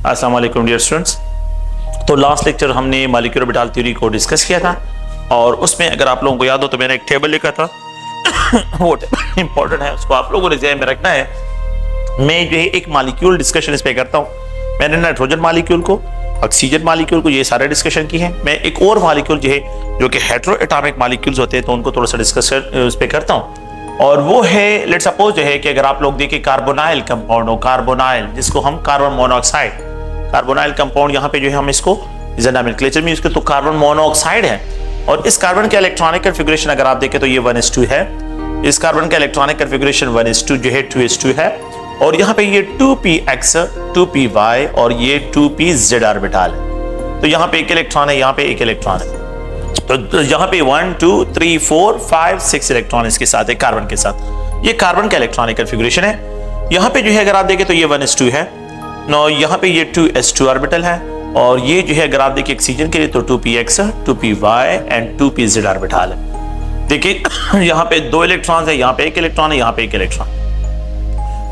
अस्सलाम वालेकुम dear students. तो लास्ट लेक्चर हमने मॉलिक्यूलर ऑर्बिटल थ्योरी को डिस्कस किया था और उसमें अगर आप लोगों को याद हो तो मैंने एक टेबल लिखा था वो टेबल इंपॉर्टेंट है, उसको आप लोगों ने ध्यान में रखना है। मैं जो है एक मॉलिक्यूल डिस्कशन इस पे करता हूँ। मैंने नाइट्रोजन मॉलिक्यूल को, ऑक्सीजन मॉलिक्यूल को, ये सारे डिस्कशन की है। मैं एक और मॉलिक्यूल जो है जो कि हेटेरो एटॉमिक मॉलिक्यूल्स होते हैं तो उनको थोड़ा सा डिस्कशन उस पे करता हूँ और वो है लेट्स सपोज जो है कि अगर आप लोग देखें कार्बोनाइल कंपाउंड हो, कार्बोनाइल जिसको हम कार्बन मोनोऑक्साइड, कार्बोनाइल कंपाउंड यहाँ पे जो है हम इसको नोमेनक्लेचर में यूज करते तो कार्बन मोनोऑक्साइड है। और इस कार्बन का इलेक्ट्रॉनिक कन्फिगरेशन अगर आप देखें तो ये 1s2 है। इस कार्बन का इलेक्ट्रॉनिक कन्फिगरेशन 1s2 जो है 2s2 है और यहाँ पे ये 2px 2py और ये 2pz ऑर्बिटल है। तो यहाँ पे एक इलेक्ट्रॉन है, यहाँ पे एक इलेक्ट्रॉन है। तो यहाँ पे 1 2 3 4 5 6 इलेक्ट्रॉन इसके साथ है, कार्बन के साथ। ये कार्बन का इलेक्ट्रॉनिक कन्फिगरेशन है। यहाँ पे जो है अगर आप देखें तो ये 1s2 है। नो यहाँ पे ये 2s2 ऑर्बिटल है और ये जो है अगर आप देखिए ऑक्सीजन के लिए तो 2px 2py and 2pz orbital है। देखिए यहाँ पे 2 इलेक्ट्रॉन है, यहाँ पे एक इलेक्ट्रॉन है, यहाँ पे एक इलेक्ट्रॉन।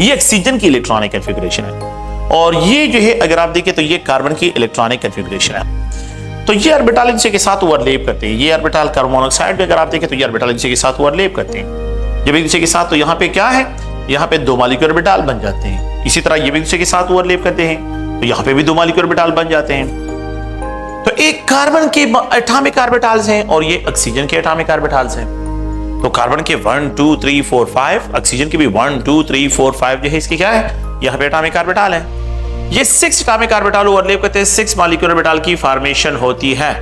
ये ऑक्सीजन की इलेक्ट्रॉनिक कन्फिगरेशन है और ये जो है अगर आप देखें तो ये कार्बन की इलेक्ट्रॉनिक कन्फिगरेशन है। तो ये ऑर्बिटल इनसे के साथ ओवरलैप करते हैं। ये ऑर्बिटल कार्बन मोनोऑक्साइड पे अगर आप देखें तो ये ऑर्बिटल इनसे के साथ ओवरलैप करते हैं। ये भी इनसे के साथ, तो यहाँ पे क्या है, यहाँ पे 2 मॉलिक्यूलर ऑर्बिटल बन जाते हैं। इसी तरह ये भी इनसे के साथ ओवरलैप करते हैं तो यहाँ पे भी 2 मॉलिक्यूलर ऑर्बिटल बन जाते हैं। तो एक कार्बन के एटॉमिक ऑर्बिटल्स हैं और ये ऑक्सीजन के एटॉमिक ऑर्बिटल्स हैं। तो कार्बन के 1 2 3 4 5, ऑक्सीजन के भी 1 2 3 4 5 जो है इसकी क्या है, यहाँ पे एटॉमिक ऑर्बिटल है। ये 6 एटॉमिक ऑर्बिटल ओवरलैप करते हैं, 6 मॉलिक्यूलर ऑर्बिटल की फॉर्मेशन होती है।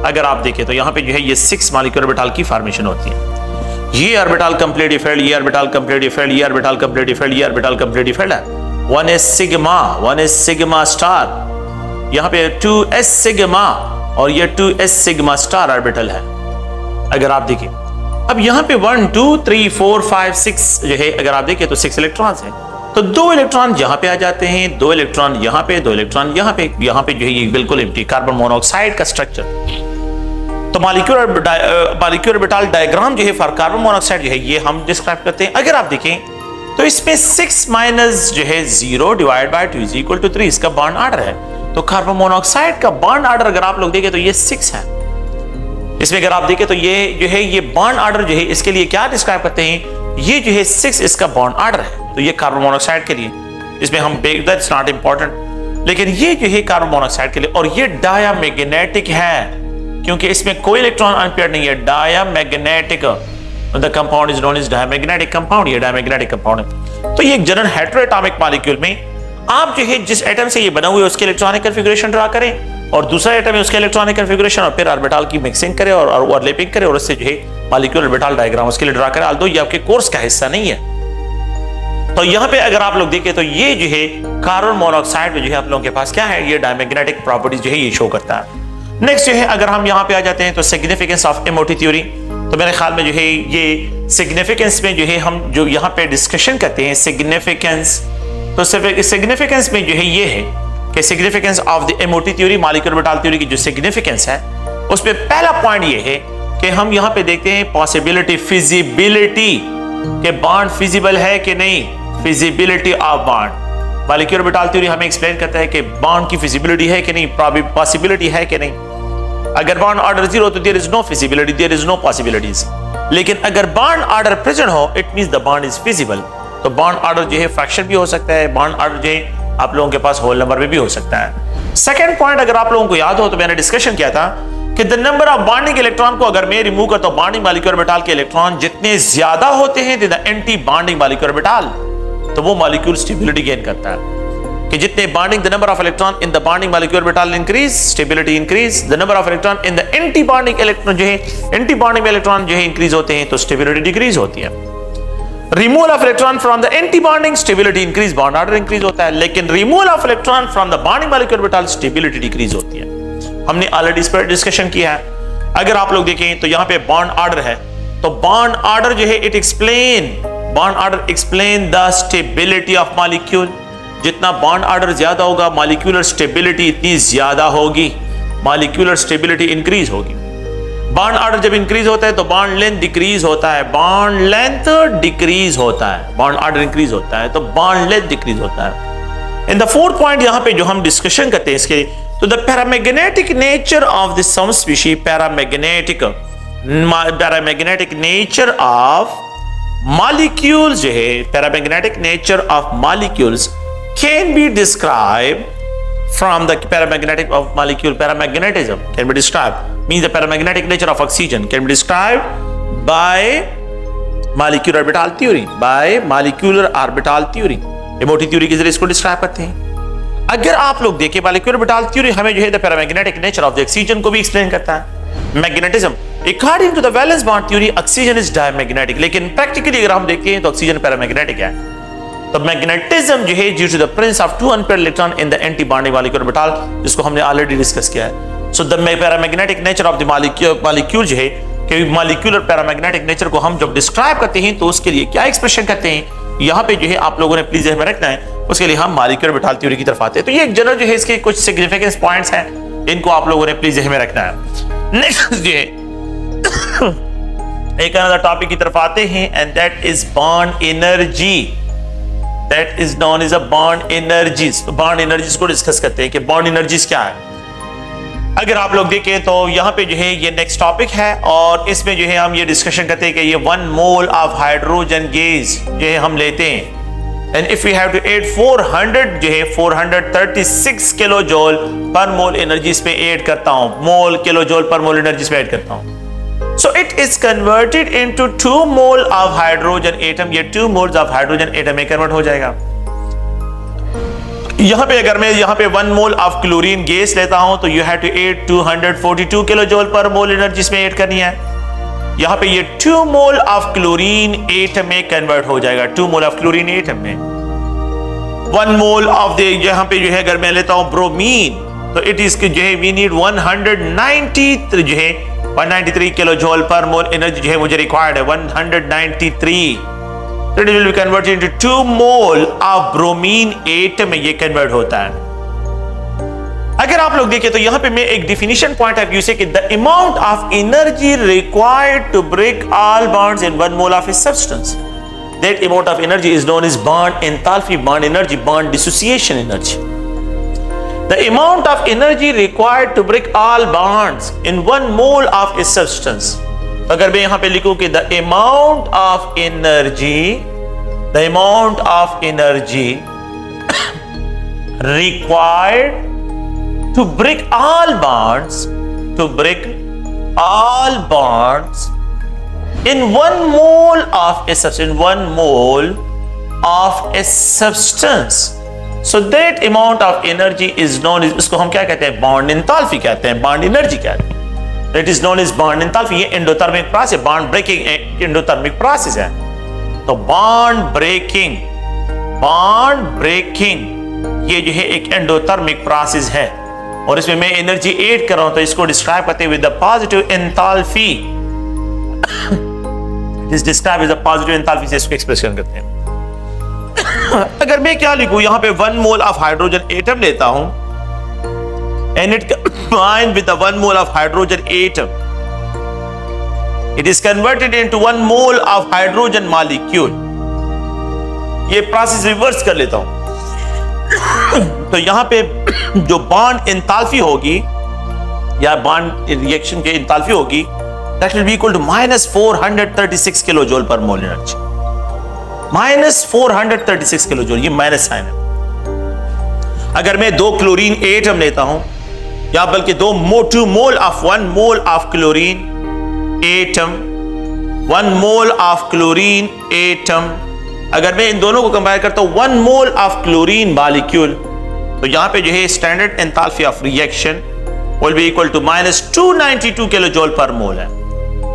अगर आप देखें तो यहाँ पे जो है ये 6 मॉलिक्यूलर ऑर्बिटल की फॉर्मेशन होती है। ये ऑर्बिटल कंप्लीटली फील्ड, ये ऑर्बिटल कंप्लीटली फील्ड, ये ऑर्बिटल कंप्लीटली फील्ड, ये ऑर्बिटल कंप्लीटली फील्ड है। 1s सिग्मा स्टार, यहाँ पे 2s सिग्मा और ये 2s सिग्मा स्टार ऑर्बिटल है। अगर आप देखिए अब यहाँ पे 1 2 3 4 5 6 जो है अगर आप देखें तो 6 इलेक्ट्रॉन्स हैं। तो 2 इलेक्ट्रॉन यहाँ पे आ जाते हैं, 2 इलेक्ट्रॉन यहाँ पे, 2 इलेक्ट्रॉन यहाँ पे जो है ये बिल्कुल एम्प्टी कार्बन मोनोऑक्साइड का स्ट्रक्चर। तो मॉलिक्यूलर ऑर्बिटल डायग्राम जो है फॉर कार्बन मोनोऑक्साइड जो है ये हम डिस्क्राइब करते हैं। अगर आप देखें तो इसमें 6 माइनस जो है 0 divide by 2 is equal to 3 इसका बॉन्ड ऑर्डर है। तो कार्बन मोनोऑक्साइड का बॉन्ड ऑर्डर अगर आप लोग देखें तो ये 6 है। इसमें अगर आप देखें तो ये जो है ये बॉन्ड ऑर्डर जो है इसके लिए क्या डिस्क्राइब करते हैं, ये जो है 6 इसका बॉन्ड ऑर्डर है। तो ये कार्बन मोनोऑक्साइड के लिए, इसमें हम दैट्स नॉट इंपॉर्टेंट, लेकिन ये जो है कार्बन मोनोऑक्साइड के लिए। और ये डायमैग्नेटिक है क्योंकि इसमें कोई इलेक्ट्रॉन अनपेयर्ड नहीं है, diamagnetic. The compound is known as diamagnetic compound, ये डायमैग्नेटिक कंपाउंड है। तो ये एक जनरल हेटेरो एटॉमिक मॉलिक्यूल में आप जो है जिस एटम से ये बना हुआ है उसके इलेक्ट्रॉनिक कन्फिगरेशन ड्रा करें और दूसरा एटम है उसके इलेक्ट्रॉनिक कन्फिगरेशन और फिर ऑर्बिटल की मिक्सिंग करें और ओवरलैपिंग करें और उससे जो है मॉलिक्यूलर ऑर्बिटल डायग्राम उसके लिए ड्रा करें। ऑल्दो ये आपके कोर्स का हिस्सा नहीं है। तो यहाँ पे अगर आप लोग देखें तो ये जो है कार्बन मोनोऑक्साइड में जो है आप लोगों के पास क्या है, ये डायमैग्नेटिक प्रॉपर्टीज जो है ये शो करता है। नेक्स्ट जो है अगर हम यहाँ पे आ जाते हैं तो सिग्निफिकेंस ऑफ एमओटी थ्योरी। तो मेरे ख्याल में जो है ये सिग्निफिकेंस में जो है हम जो यहाँ पे डिस्कशन करते हैं सिग्निफिकेंस, तो सिग्निफिकेंस में जो है ये है कि significance of the MOT theory, molecular orbital theory की जो सिग्निफिकेंस है उसमें पहला पॉइंट ये है कि हम यहाँ पे देखते हैं पॉसिबिलिटी, फिजिबिलिटी के बॉन्ड फिजिबल है कि नहीं, feasibility of bond. Molecular orbital theory हमें एक्सप्लेन करता है कि बॉन्ड की फिजिबिलिटी है कि नहीं, पॉसिबिलिटी है कि नहीं। अगर बॉन्ड ऑर्डर 0 तो there is no feasibility, there is no possibilities. लेकिन अगर बॉन्ड ऑर्डर प्रेजेंट हो it means the bond is feasible. तो बॉन्ड ऑर्डर जो है फ्रैक्शन भी हो सकता है, बॉन्ड ऑर्डर जो है आप लोगों के पास होल नंबर में भी हो सकता है। सेकंड पॉइंट अगर आप लोगों को याद हो तो मैंने डिस्कशन किया था कि the number of bonding electron को अगर मैं रिमूव करता हूं, बॉन्डिंग मॉलिक्यूलर ऑर्बिटल के इलेक्ट्रॉन जितने ज्यादा होते हैं the anti bonding molecular orbital, तो वो मॉलिक्यूल स्टेबिलिटी गेन करता है कि जितने bonding the number of electron in the bonding molecular orbital increase, stability increase. The number of electron in the anti bonding electron जो है एंटी बॉन्डिंग इलेक्ट्रॉन जो है इंक्रीज होते हैं तो स्टेबिलिटी डिक्रीज होती है। Removal of electron from the anti bonding, stability increase, bond order increase होता है। लेकिन removal of electron from the bonding molecular orbital stability decrease होती है। हमने ऑलरेडी इस पर डिस्कशन किया है। अगर आप लोग देखें तो यहाँ पे बॉन्ड ऑर्डर है, तो बॉन्ड ऑर्डर जो है it explain, bond order explain the stability of molecule. जितना बॉन्ड ऑर्डर ज्यादा होगा मॉलिक्यूलर स्टेबिलिटी इतनी ज्यादा होगी, मॉलिक्यूलर स्टेबिलिटी इंक्रीज होगी। बॉन्ड ऑर्डर जब इंक्रीज होता है तो बॉन्ड लेंथ डिक्रीज होता है, बॉन्ड लेंथ डिक्रीज होता है। बॉन्ड ऑर्डर इंक्रीज होता है तो बॉन्ड लेंथ डिक्रीज होता है। इन द फोर्थ पॉइंट यहां पे जो हम डिस्कशन करते हैं इसके, तो the paramagnetic nature of this some species, paramagnetic nature of molecules जो है, paramagnetic nature of molecules can be describe from the paramagnetic of molecule. Paramagnetism can be described, means the paramagnetic nature of oxygen can be described by molecular orbital theory, by molecular orbital theory. ये मोटी theory के जरिए इसको describe करते हैं। अगर आप लोग देखें, molecular orbital theory हमें जो है the paramagnetic nature of the oxygen को भी एक्सप्लेन करता है। Magnetism, according to the valence bond theory oxygen is diamagnetic, लेकिन प्रैक्टिकली अगर हम देखें तो ऑक्सीजन पैरामैग्नेटिक है। तो मैग्नेटिज्म जो है due to the presence of two unpaired electron in the anti bonding molecular orbital, जिसको हमने ऑलरेडी डिस्कस किया है। So the paramagnetic nature of the molecule जो है कि मॉलिक्यूलर पैरामैग्नेटिक नेचर को हम जब डिस्क्राइब करते हैं तो उसके लिए क्या एक्सप्रेशन करते हैं, यहाँ पे जो है आप लोगों ने प्लीज ध्यान में रखना है। उसके लिए हम मॉलिक्यूलर ऑर्बिटल थ्योरी की तरफ आते हैं। तो ये एक जनरल जो है इसके कुछ सिग्निफिकेंस पॉइंट्स हैं, इनको आप लोगों ने प्लीज ध्यान में रखना है। नेक्स्ट जो है एक अनदर टॉपिक की तरफ आते हैं, and that is bond energy. That is known as a bond energies. तो bond energies को डिस्कस करते हैं कि bond energies क्या है। अगर आप लोग देखें तो यहाँ पे जो है ये नेक्स्ट टॉपिक है, और इसमें जो है हम ये डिस्कशन करते हैं कि ये 1 मोल ऑफ हाइड्रोजन गैस जो है हम लेते हैं, and if we have to add 400 जो है 436 kilo joule per mole energy इसमें ऐड करता हूँ, मोल kilo joule per mole energy इसमें ऐड करता हूँ। So it is converted into 2 mole of hydrogen atom. ये 2 moles of hydrogen atom में कन्वर्ट हो जाएगा। यहाँ पे अगर मैं यहाँ पे 1 मोल ऑफ क्लोरीन गैस लेता हूं तो you have to add 242 kilo joule per mole energy इसमें ऐड करनी है। यहाँ पे ये 2 मोल ऑफ क्लोरीन एटम में कन्वर्ट हो जाएगा, 2 मोल ऑफ क्लोरीन एटम में। 1 मोल ऑफ द यहाँ पे जो है अगर मैं लेता हूं ब्रोमीन, तो इट इज जो है we need 193 kilo joule per mole energy जो है मुझे रिक्वायर्ड है, 193। तो it will be converted into 2 mole of bromine atom में ये कन्वर्ट होता है। अगर आप लोग देखें तो यहां पे मैं एक डेफिनेशन पॉइंट ऑफ व्यू से कि the amount of energy required to break all bonds in 1 mole of a substance, that amount of energy is known as bond enthalpy, bond energy, bond dissociation energy. The amount of energy required to break all bonds in 1 mole of a substance. अगर मैं यहां पे लिखूं कि the amount of energy required to break all bonds, in 1 mole of a substance, So that amount of energy is known as, इसको हम क्या कहते हैं, बॉन्ड एंथैल्पी कहते हैं, बॉन्ड एनर्जी कहते हैं। It is known as bond enthalpy. ये endothermic process, bond breaking endothermic process है। तो बॉन्ड ब्रेकिंग ये जो है एक एंडोथर्मिक प्रोसेस है, और इसमें मैं एनर्जी ऐड कर रहा हूं, तो इसको डिस्क्राइब करते हैं with the positive enthalpy. It is describe as a positive enthalpy से इसको एक्सप्रेशन करते हैं। अगर मैं क्या लिखूं, यहां पे 1 मोल ऑफ हाइड्रोजन एटम लेता हूं, and it combine with the 1 mole of hydrogen atom, it is converted into 1 mole of hydrogen molecule. ये प्रोसेस रिवर्स कर लेता हूं, तो यहां पे जो बॉन्ड एंथैल्पी होगी या बॉन्ड रिएक्शन की एंथैल्पी होगी, that will be equal to -436 kilo joule per mole energy. -436 kilo joule, ये माइनस साइन है। अगर मैं 2 क्लोरीन एटम लेता हूं, या बल्कि 2 mole of 1 mole of chlorine atom, 1 mole of chlorine atom, अगर मैं इन दोनों को कंपेयर करता हूं 1 मोल ऑफ क्लोरीन मॉलिक्यूल, तो यहां पे जो है standard enthalpy of reaction will be equal to -292 kilo joule per mole है।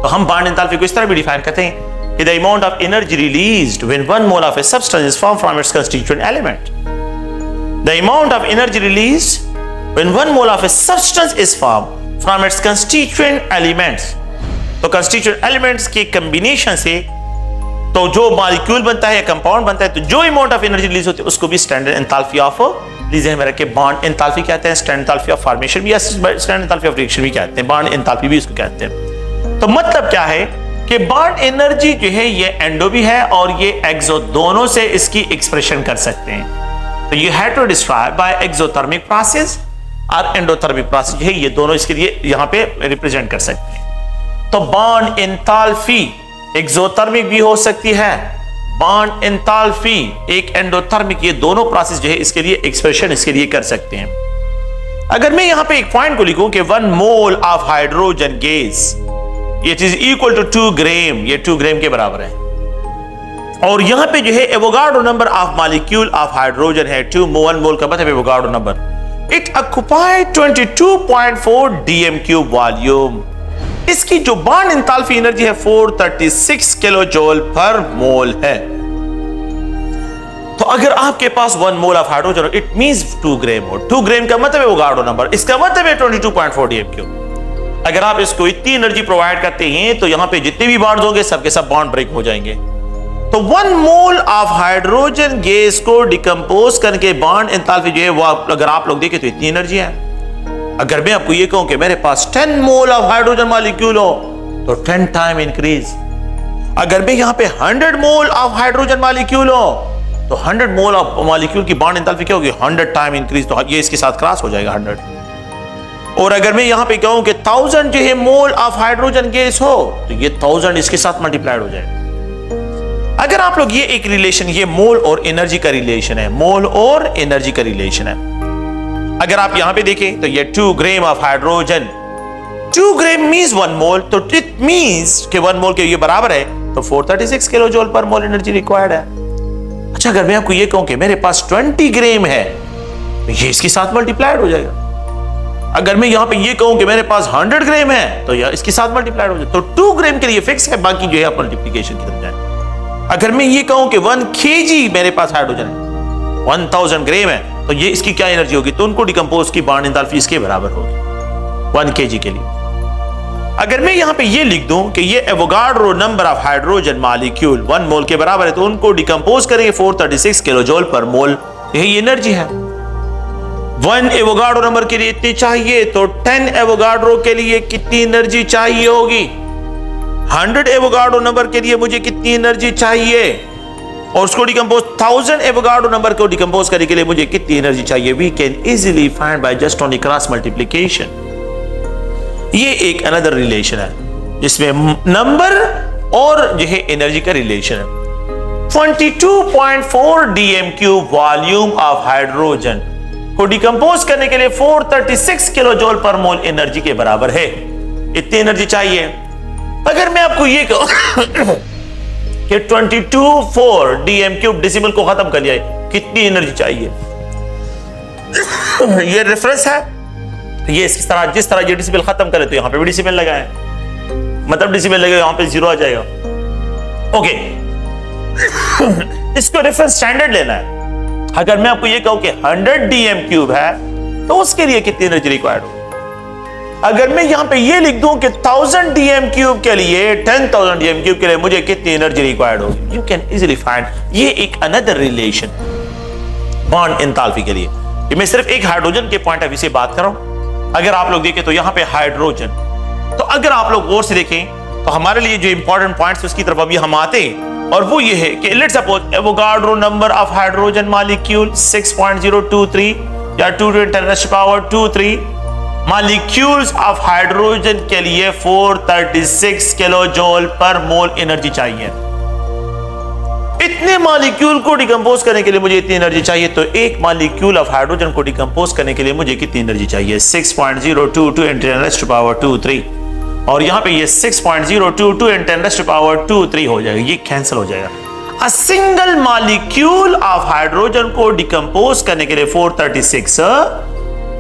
तो हम बॉन्ड एंथैल्पी को इस तरह भी डिफाइन करते हैं कि the amount of energy released when 1 mole of a substance is formed from its constituent element. The amount of energy released when 1 mole of a substance is formed from its constituent elements. तो constituent elements के combination से तो जो molecule बनता है या compound बनता है, तो जो अमाउंट ऑफ एनर्जी रिलीज होती है उसको भी standard enthalpy of bond enthalpy कहते हैं, स्टैंडर्ड एंथैल्पी ऑफ फॉर्मेशन भी, स्टैंडर्ड एंथैल्पी ऑफ रिएक्शन भी कहते हैं, बॉन्ड एंथैल्पी भी इसको कहते हैं। तो मतलब क्या है कि बॉन्ड एनर्जी जो है ये एंडो भी है और ये एक्सो, दोनों से इसकी एक्सप्रेशन कर सकते हैं। तो you have to describe by exothermic process और एंडोथर्मिक प्रोसेस, है ये दोनों इसके लिए यहां पे रिप्रेजेंट कर सकते हैं। तो बॉन्ड एंथैल्पी एक्सोथर्मिक भी हो सकती है, बॉन्ड एंथैल्पी एक एंडोथर्मिक, ये दोनों प्रोसेस जो है इसके लिए एक्सप्रेशन इसके लिए कर सकते हैं। अगर मैं यहां पे एक पॉइंट को लिखूं कि 1 mole of hydrogen gas it is equal to 2 gram, ये 2 ग्राम के बराबर है, और यहां पे जो है Avogadro number of molecule of hydrogen है 2 मोल, 1 मोल का मतलब Avogadro number, it occupy 22.4 dm cube volume. इसकी जो बॉन्ड एंथैल्पी एनर्जी है 436 किलो जूल पर मोल है। तो अगर आपके पास 1 mole of hydrogen it means 2 ग्राम हो, 2 ग्राम का मतलब है एवोगाड्रो नंबर, इसका मतलब है 22.4 dm क्यूब। अगर आप इसको इतनी एनर्जी प्रोवाइड करते हैं तो यहां पे जितने भी बॉन्ड्स होंगे सबके सब बॉन्ड ब्रेक हो जाएंगे। तो 1 मोल ऑफ हाइड्रोजन गैस को डिकम्पोज करके बॉन्ड एंथैल्पी जो है वो अगर आप लोग देखें तो इतनी एनर्जी है। अगर मैं आपको ये कहूं कि मेरे पास 10 मोल ऑफ हाइड्रोजन मॉलिक्यूल हो तो 10 टाइम इंक्रीज। अगर मैं यहां पे 100 मोल ऑफ हाइड्रोजन मॉलिक्यूल हो तो 100 मोल ऑफ मॉलिक्यूल की बॉन्ड एंथैल्पी क्या होगी, 100 टाइम इंक्रीज, तो ये इसके साथ क्रॉस हो जाएगा 100। और अगर मैं यहां पे कहूं कि 1000 जो है मोल ऑफ हाइड्रोजन गैस हो तो ये 1000 इसके साथ मल्टीप्लाइड हो जाएगा। अगर आप लोग ये एक रिलेशन, ये मोल और एनर्जी का रिलेशन है, मोल और एनर्जी का रिलेशन है। अगर आप यहां पे देखें तो ये 2 gram of hydrogen, 2 gram means 1 मोल, तो इट मींस कि 1 मोल के ये बराबर है तो 436 kilo joule per mole energy required है। अच्छा, अगर मैं आपको ये कहूं कि मेरे पास 20 ग्राम है तो ये इसके साथ मल्टीप्लाइड हो जाएगा। अगर मैं यहां पे ये कहूं कि मेरे पास 100 ग्राम है तो यह इसके साथ मल्टीप्लाइड हो जाएगा। तो 2 ग्राम के लिए फिक्स है, बाकी जो है आप मल्टीप्लिकेशन की तरफ जाए। अगर मैं ये कहूं कि 1 kg मेरे पास हाइड्रोजन है, 1000 ग्राम है, तो ये इसकी क्या एनर्जी होगी, तो उनको डिकम्पोज की बॉन्ड एंथैल्पी इसके बराबर होगी 1 kg के लिए। अगर मैं यहां पे ये लिख दूं कि ये Avogadro number of hydrogen molecule 1 मोल के बराबर है, तो उनको डिकम्पोज करेंगे 436 किलो जूल पर मोल, यही एनर्जी है। 1 एवोगाड्रो नंबर के लिए इतनी चाहिए तो 10 एवोगाड्रो के लिए कितनी एनर्जी चाहिए होगी, 100 एवोगाड्रो नंबर के लिए मुझे कितनी एनर्जी चाहिए, और उसको डिकम्पोज 1000 एवोगाड्रो नंबर को डिकम्पोज करने के लिए मुझे कितनी एनर्जी चाहिए। We can easily find by just only cross multiplication. ये एक अनदर रिलेशन है जिसमें नंबर और जो है एनर्जी का रिलेशन है। 22.4 dm cube volume of hydrogen को डिकम्पोज करने के लिए 436 kilo joule per mole energy के बराबर है, इतनी एनर्जी चाहिए। अगर मैं आपको ये कहूं कि 22.4 dm क्यूब डेसिमल को खत्म कर लिया है, कितनी एनर्जी चाहिए, ये रेफरेंस है, ये इस तरह जिस तरह ये डेसिमल खत्म करे तो यहां पे भी डेसिमल लगाएं, मतलब डेसिमल लगेगा यहां पे 0 आ जाएगा। ओके, इसको रेफरेंस स्टैंडर्ड लेना है। अगर मैं आपको ये कहूं कि 100 dm क्यूब है तो उसके लिए कितनी एनर्जी रिक्वायर्ड हो। अगर मैं यहां पे ये लिख दूं कि 1000 dm क्यूब के लिए 10,000 dm क्यूब के लिए मुझे कितनी एनर्जी रिक्वायर्ड होगी, यू कैन इजीली फाइंड। ये एक अनदर रिलेशन बॉन्ड एंथैल्पी के लिए। मैं सिर्फ एक हाइड्रोजन के पॉइंट ऑफ व्यू से बात कर रहा हूं। अगर आप लोग देखें तो यहां पे हाइड्रोजन, तो अगर आप लोग गौर से देखें तो हमारे लिए जो इंपॉर्टेंट पॉइंट्स उसकी तरफ अभी हम आते हैं, और वो ये है कि let's suppose Avogadro number of hydrogen molecule 6.023 या 2 to 10⁻²3, मॉलिक्यूल्स ऑफ हाइड्रोजन के लिए 436 kilo joule per mole energy चाहिए। इतने मॉलिक्यूल को डिकम्पोज करने के लिए मुझे इतनी एनर्जी चाहिए, तो एक मॉलिक्यूल ऑफ हाइड्रोजन को डिकम्पोज करने के लिए मुझे कितनी एनर्जी चाहिए, 6.022 × 10⁻²3, और यहां पे ये 6.022 × 10⁻²3 हो जाएगा, ये कैंसिल हो जाएगा। अ सिंगल मॉलिक्यूल ऑफ हाइड्रोजन को डिकम्पोज करने के लिए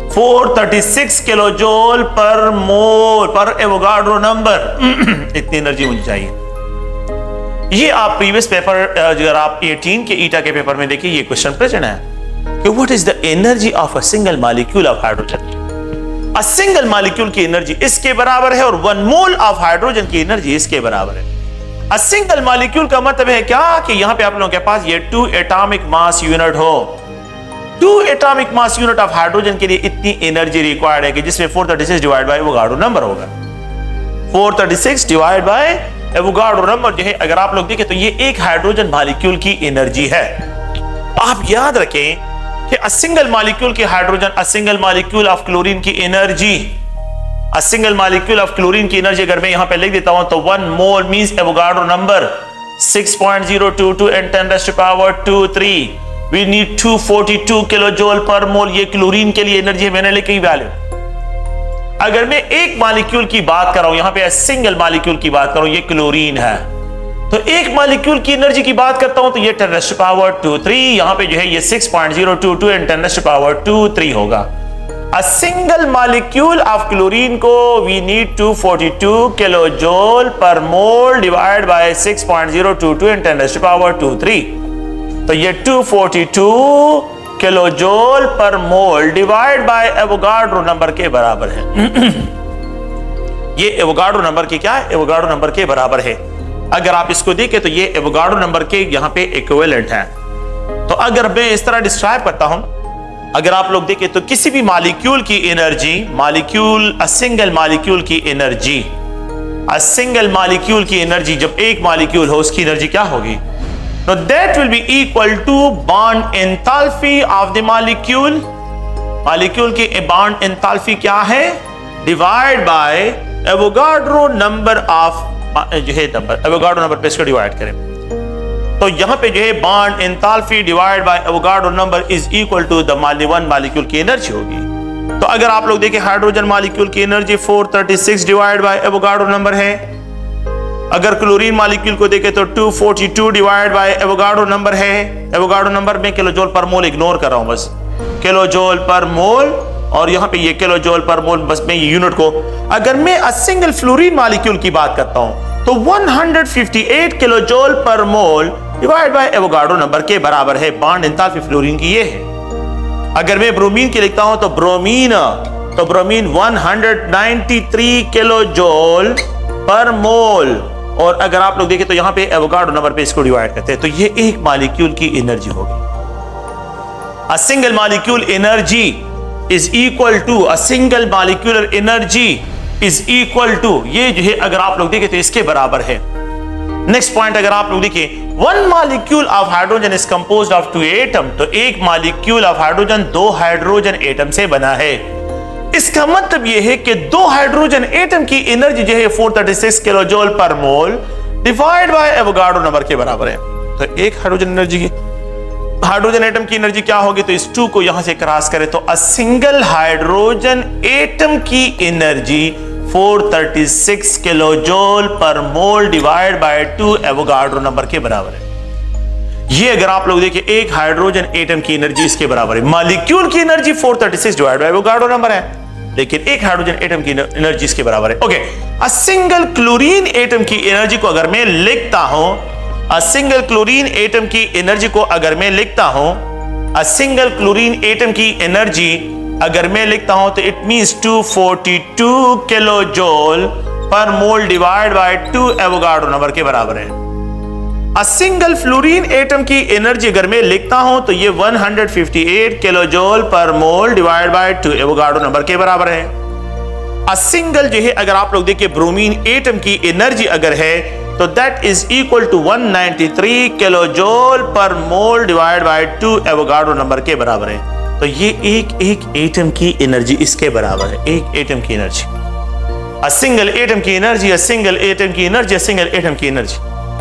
436 किलो जूल पर मोल पर एवोगाड्रो नंबर इतनी एनर्जी मुझे चाहिए। ये आप प्रीवियस पेपर अगर आप 18 के ईटा के पेपर में देखिए, ये क्वेश्चन प्रेजेंट है कि what is the energy of a single molecule of hydrogen. A single molecule की एनर्जी इसके बराबर है और 1 मोल ऑफ हाइड्रोजन की एनर्जी इसके बराबर है। अ सिंगल मॉलिक्यूल का मतलब है क्या कि यहां पे आप लोगों के पास ये 2 एटॉमिक मास यूनिट हो। 2 atomic mass unit of hydrogen के लिए इतनी एनर्जी रिक्वायर्ड है कि जिसमें 436 डिवाइड बाय एवोगाड्रो नंबर होगा। 436 डिवाइड बाय एवोगाड्रो नंबर जो है अगर आप लोग देखें तो ये एक हाइड्रोजन मॉलिक्यूल की एनर्जी है। आप याद रखें कि अ सिंगल मॉलिक्यूल की hydrogen, a single molecule of chlorine की energy, a single molecule of chlorine की एनर्जी अगर मैं यहां पे लिख देता हूं तो 1 mole means Avogadro number 6.022 and 10⁻²3। We need 242 kilo joule per mole. ये क्लोरीन के लिए एनर्जी मैंने लिखी वैल्यू। अगर मैं एक मॉलिक्यूल की बात कर रहा हूं, यहां पे सिंगल मॉलिक्यूल की बात कर रहा हूं, ये क्लोरीन है, तो एक मॉलिक्यूल की एनर्जी की बात करता हूं तो ये 10⁻²3, यहां पे जो है ये 6.022 and 10⁻²3 होगा। A single molecule of chlorine को we need 242 kilo joule per mole divide bye 6.022 and 10⁻²3। तो ये 242 kilo joule per mole divide by Avogadro number के बराबर है। ये एवोगाड्रो नंबर के क्या है? एवोगाड्रो नंबर के बराबर है। अगर आप इसको देखें तो ये एवोगाड्रो नंबर के यहां पे इक्विवेलेंट है। तो अगर मैं इस तरह डिस्क्राइब करता हूं, अगर आप लोग देखें तो किसी भी मॉलिक्यूल की एनर्जी, अ सिंगल मॉलिक्यूल की एनर्जी, अ सिंगल मॉलिक्यूल की एनर्जी, जब एक मॉलिक्यूल हो उसकी एनर्जी क्या होगी? तो that will be equal to bond enthalpy of the molecule. Molecule की बॉन्ड एंथैल्पी क्या है? Divide by Avogadro number of, जो है नंबर, एवोगाड्रो नंबर पे इसको डिवाइड करें तो यहां पे जो है bond enthalpy divide by Avogadro number is equal to the one molecule की एनर्जी होगी। तो अगर आप लोग देखें हाइड्रोजन मॉलिक्यूल की energy 436 divide by Avogadro number है। अगर क्लोरीन मॉलिक्यूल को देखें तो 242 डिवाइड बाय एवोगाड्रो नंबर है। एवोगाड्रो नंबर में kilo joule per mole ignore कर रहा हूं, बस किलो जूल पर मोल, और यहां पे ये किलो जूल पर मोल, बस मैं ये यूनिट को, अगर मैं अ सिंगल फ्लोरीन मॉलिक्यूल की बात करता हूं तो 158 kilo joule per mole divide by Avogadro number के बराबर है। बॉन्ड एंथैल्पी फ्लोरीन की ये है। अगर मैं ब्रोमीन की लिखता हूं तो ब्रोमीन 193 किलो जूल पर मोल, और अगर आप लोग देखें तो यहां पे एवोगाड्रो नंबर पे इसको डिवाइड करते हैं तो ये एक मॉलिक्यूल की एनर्जी होगी। A single molecule energy is equal to, a single molecular energy is equal to, ये जो है अगर आप लोग देखें तो इसके बराबर है। नेक्स्ट पॉइंट अगर आप लोग देखें, one molecule of hydrogen is composed of 2 atom. तो एक molecule of hydrogen 2 hydrogen atom से बना है। इसका मतलब यह है कि 2 हाइड्रोजन एटम की एनर्जी जो है 436 kilo joule per mole divide by Avogadro number के बराबर है। तो एक हाइड्रोजन एनर्जी की, हाइड्रोजन एटम की एनर्जी क्या होगी? तो इस 2 को यहां से क्रॉस करें तो अ सिंगल हाइड्रोजन एटम की energy 436 kilo joule per mole divide by 2 Avogadro number के बराबर है। ये अगर आप लोग देखिए एक हाइड्रोजन एटम की एनर्जी इसके बराबर है। मॉलिक्यूल की energy 436 divide by Avogadro number है, लेकिन एक हाइड्रोजन एटम की एनर्जी इसके बराबर है। Okay, a single chlorine atom की एनर्जी को अगर मैं लिखता हूं, अ सिंगल क्लोरीन एटम की एनर्जी को अगर मैं लिखता हूं, अ सिंगल क्लोरीन एटम की एनर्जी अगर मैं लिखता हूं तो it means 242 kilo joule per mole divide by 2 Avogadro number के बराबर है। अ सिंगल फ्लोरीन एटम की एनर्जी अगर मैं लिखता हूं तो ये 158 kilo joule per mole divide by 2 Avogadro number के बराबर है। अ सिंगल जो है अगर आप लोग देखिए ब्रोमीन एटम की एनर्जी अगर है तो that is equal to 193 kilo joule per mole divide by 2 Avogadro number के बराबर है। तो ये एक एटम की एनर्जी इसके बराबर है, एक एटम की एनर्जी। अ सिंगल एटम की एनर्जी, अ सिंगल एटम की एनर्जी, अ सिंगल एटम की एनर्जी,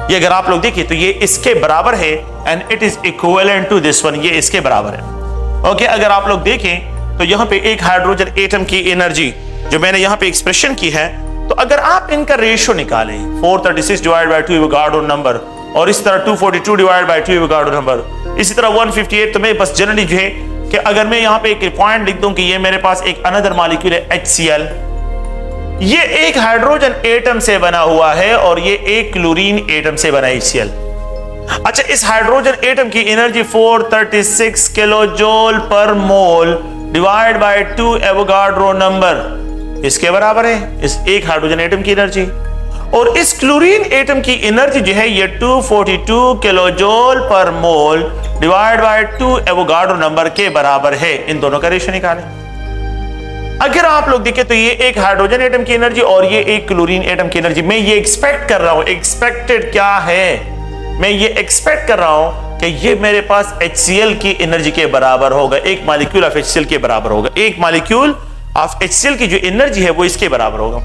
ये अगर आप लोग देखिए तो ये इसके बराबर है and it is equivalent to this one, ये इसके बराबर है। ओके, अगर आप लोग देखें तो यहां पे एक हाइड्रोजन एटम की एनर्जी जो मैंने यहां पे एक्सप्रेशन की है, तो अगर आप इनका रेशियो निकालें 436 डिवाइड बाय 2 एवोगाड्रो नंबर और इस तरह 242 डिवाइड बाय 2 एवोगाड्रो नंबर, इसी तरह 158, तो मैं बस जनरली जो है कि अगर मैं यहां पे एक पॉइंट लिख दूं कि ये मेरे पास एक अनदर मॉलिक्यूल है HCl, ये एक हाइड्रोजन एटम से बना हुआ है और ये एक क्लोरीन एटम से बना HCl। अच्छा, इस हाइड्रोजन एटम की energy 436 kilo joule per mole divide by 2 Avogadro number इसके बराबर है, इस एक हाइड्रोजन एटम की एनर्जी। और इस क्लोरीन एटम की एनर्जी जो है ये 242 kilo joule per mole divide by 2 Avogadro number के बराबर है। इन दोनों का रेशियो निकालें। अगर आप लोग देखें तो ये एक हाइड्रोजन एटम की एनर्जी और ये एक क्लोरीन एटम की एनर्जी, मैं ये एक्सपेक्ट कर रहा हूं, एक्सपेक्टेड क्या है, मैं ये एक्सपेक्ट कर रहा हूं कि ये मेरे पास HCl की एनर्जी के बराबर होगा, एक मॉलिक्यूल ऑफ HCl के बराबर होगा, एक मॉलिक्यूल ऑफ HCl की जो एनर्जी है वो इसके बराबर होगा।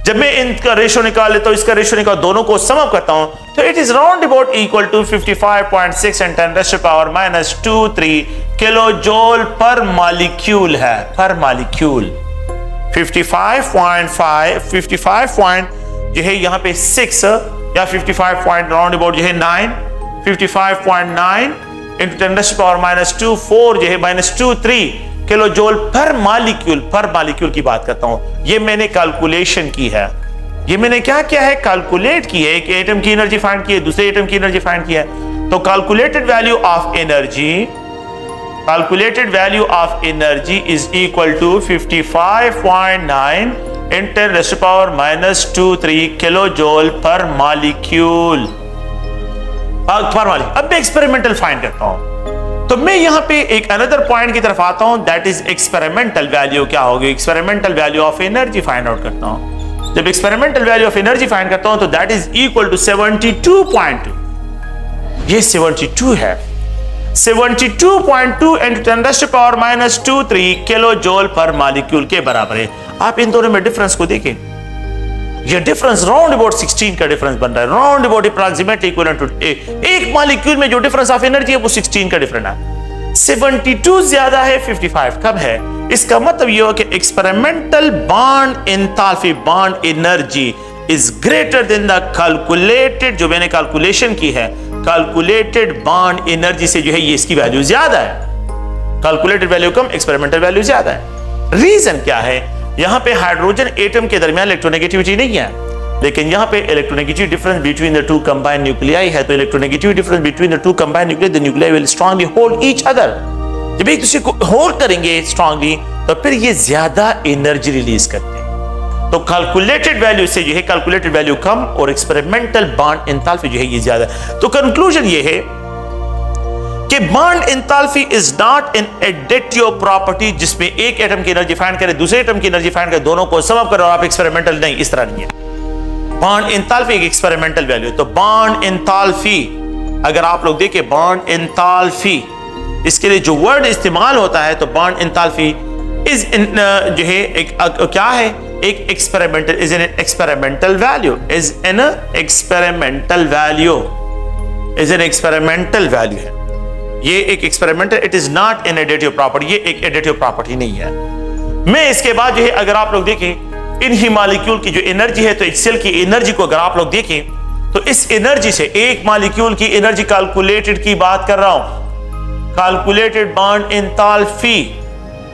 जब मैं इनका रेशो निकाल लेता हूं, इसका रेशो निकाल, दोनों को सम अप करता हूं, तो it is round about equal to 55.6 × 10⁻⁻23 kilo joule per molecule है, पर मॉलिक्यूल 55 जो है यहाँ पे 6 या 55 पॉइंट राउंड अबाउट जो है 9, 55.9 इंटू 10⁻⁻24 जो है -23 किलो जूल पर मॉलिक्यूल की बात करता हूं। ये मैंने कैलकुलेशन की है, ये मैंने क्या किया है, कैलकुलेट की है। एक एटम की एनर्जी फाइंड की है, दूसरे एटम की एनर्जी फाइंड की है। तो calculated value of energy is equal to 55.9 × 10⁻⁻23 kilo joule per molecule. अब मैं एक्सपेरिमेंटल फाइंड करता हूं, तो मैं यहां पे एक अनदर पॉइंट की तरफ आता हूं, दैट इज एक्सपेरिमेंटल वैल्यू। क्या होगी? Experimental value of energy find out करता हूं। जब experimental value of energy find करता हूं तो दैट इज इक्वल टू 72.2। ये 72 है, 72.2 × 10⁻⁻23 किलो जूल पर मॉलिक्यूल के बराबर है। आप इन दोनों में डिफरेंस को देखें, ये डिफरेंस राउंड अबाउट 16 का डिफरेंस बन रहा है, round about approximately equivalent to एक मॉलिक्यूल में जो डिफरेंस ऑफ एनर्जी है वो 16 का डिफरेंस है। 72 ज्यादा है 55 कम है। इसका मतलब ये हो कि experimental bond enthalpy, bond energy is greater than the calculated, जो मैंने कैलकुलेशन की है, कैलकुलेटेड बॉन्ड एनर्जी से जो है ये इसकी वैल्यू ज्यादा है। कैलकुलेटेड वैल्यू कम, एक्सपेरिमेंटल वैल्यू ज्यादा है। रीजन क्या है? यहां पे हाइड्रोजन एटम के दरमियान इलेक्ट्रोनेगेटिविटी नहीं है, लेकिन यहां पे electronegative difference between the two combined nuclei है। तो electronegative difference between the two combined nuclei, the nuclei will strongly hold each other. जब एक दूसरे को होल्ड करेंगे स्ट्रांगली तो फिर ये ज्यादा एनर्जी रिलीज करते हैं। तो कैलकुलेटेड वैल्यू से जो है कैलकुलेटेड वैल्यू कम और एक्सपेरिमेंटल बॉन्ड एंथैल्पी जो है ये ज्यादा। तो कंक्लूजन ये है कि bond enthalpy is not an additive property, जिसमें एक एटम की एनर्जी फाइंड करे, दूसरे एटम की एनर्जी फाइंड करे, दोनों को सम अप करो और आप एक्सपेरिमेंटल नहीं, इस तरह नहीं है। बॉन्ड एंथैल्पी एक एक्सपेरिमेंटल वैल्यू। तो बॉन्ड एंथैल्पी, अगर आप लोग देखें बॉन्ड एंथैल्पी, इसके लिए जो वर्ड इस्तेमाल होता है, तो बॉन्ड एंथैल्पी इज जो है एक क्या है, एक experimental, is an experimental value, is an experimental value, is an experimental value है। ये एक experimental, it is not an additive property, ये एक एडिटिव प्रॉपर्टी नहीं है। मैं इसके बाद जो है अगर आप लोग देखें इन ही मॉलिक्यूल की जो एनर्जी है, तो HCl की एनर्जी को अगर आप लोग देखें तो इस एनर्जी से एक मॉलिक्यूल की एनर्जी कैलकुलेटेड की बात कर रहा हूं, कैलकुलेटेड बॉन्ड एंथैल्पी।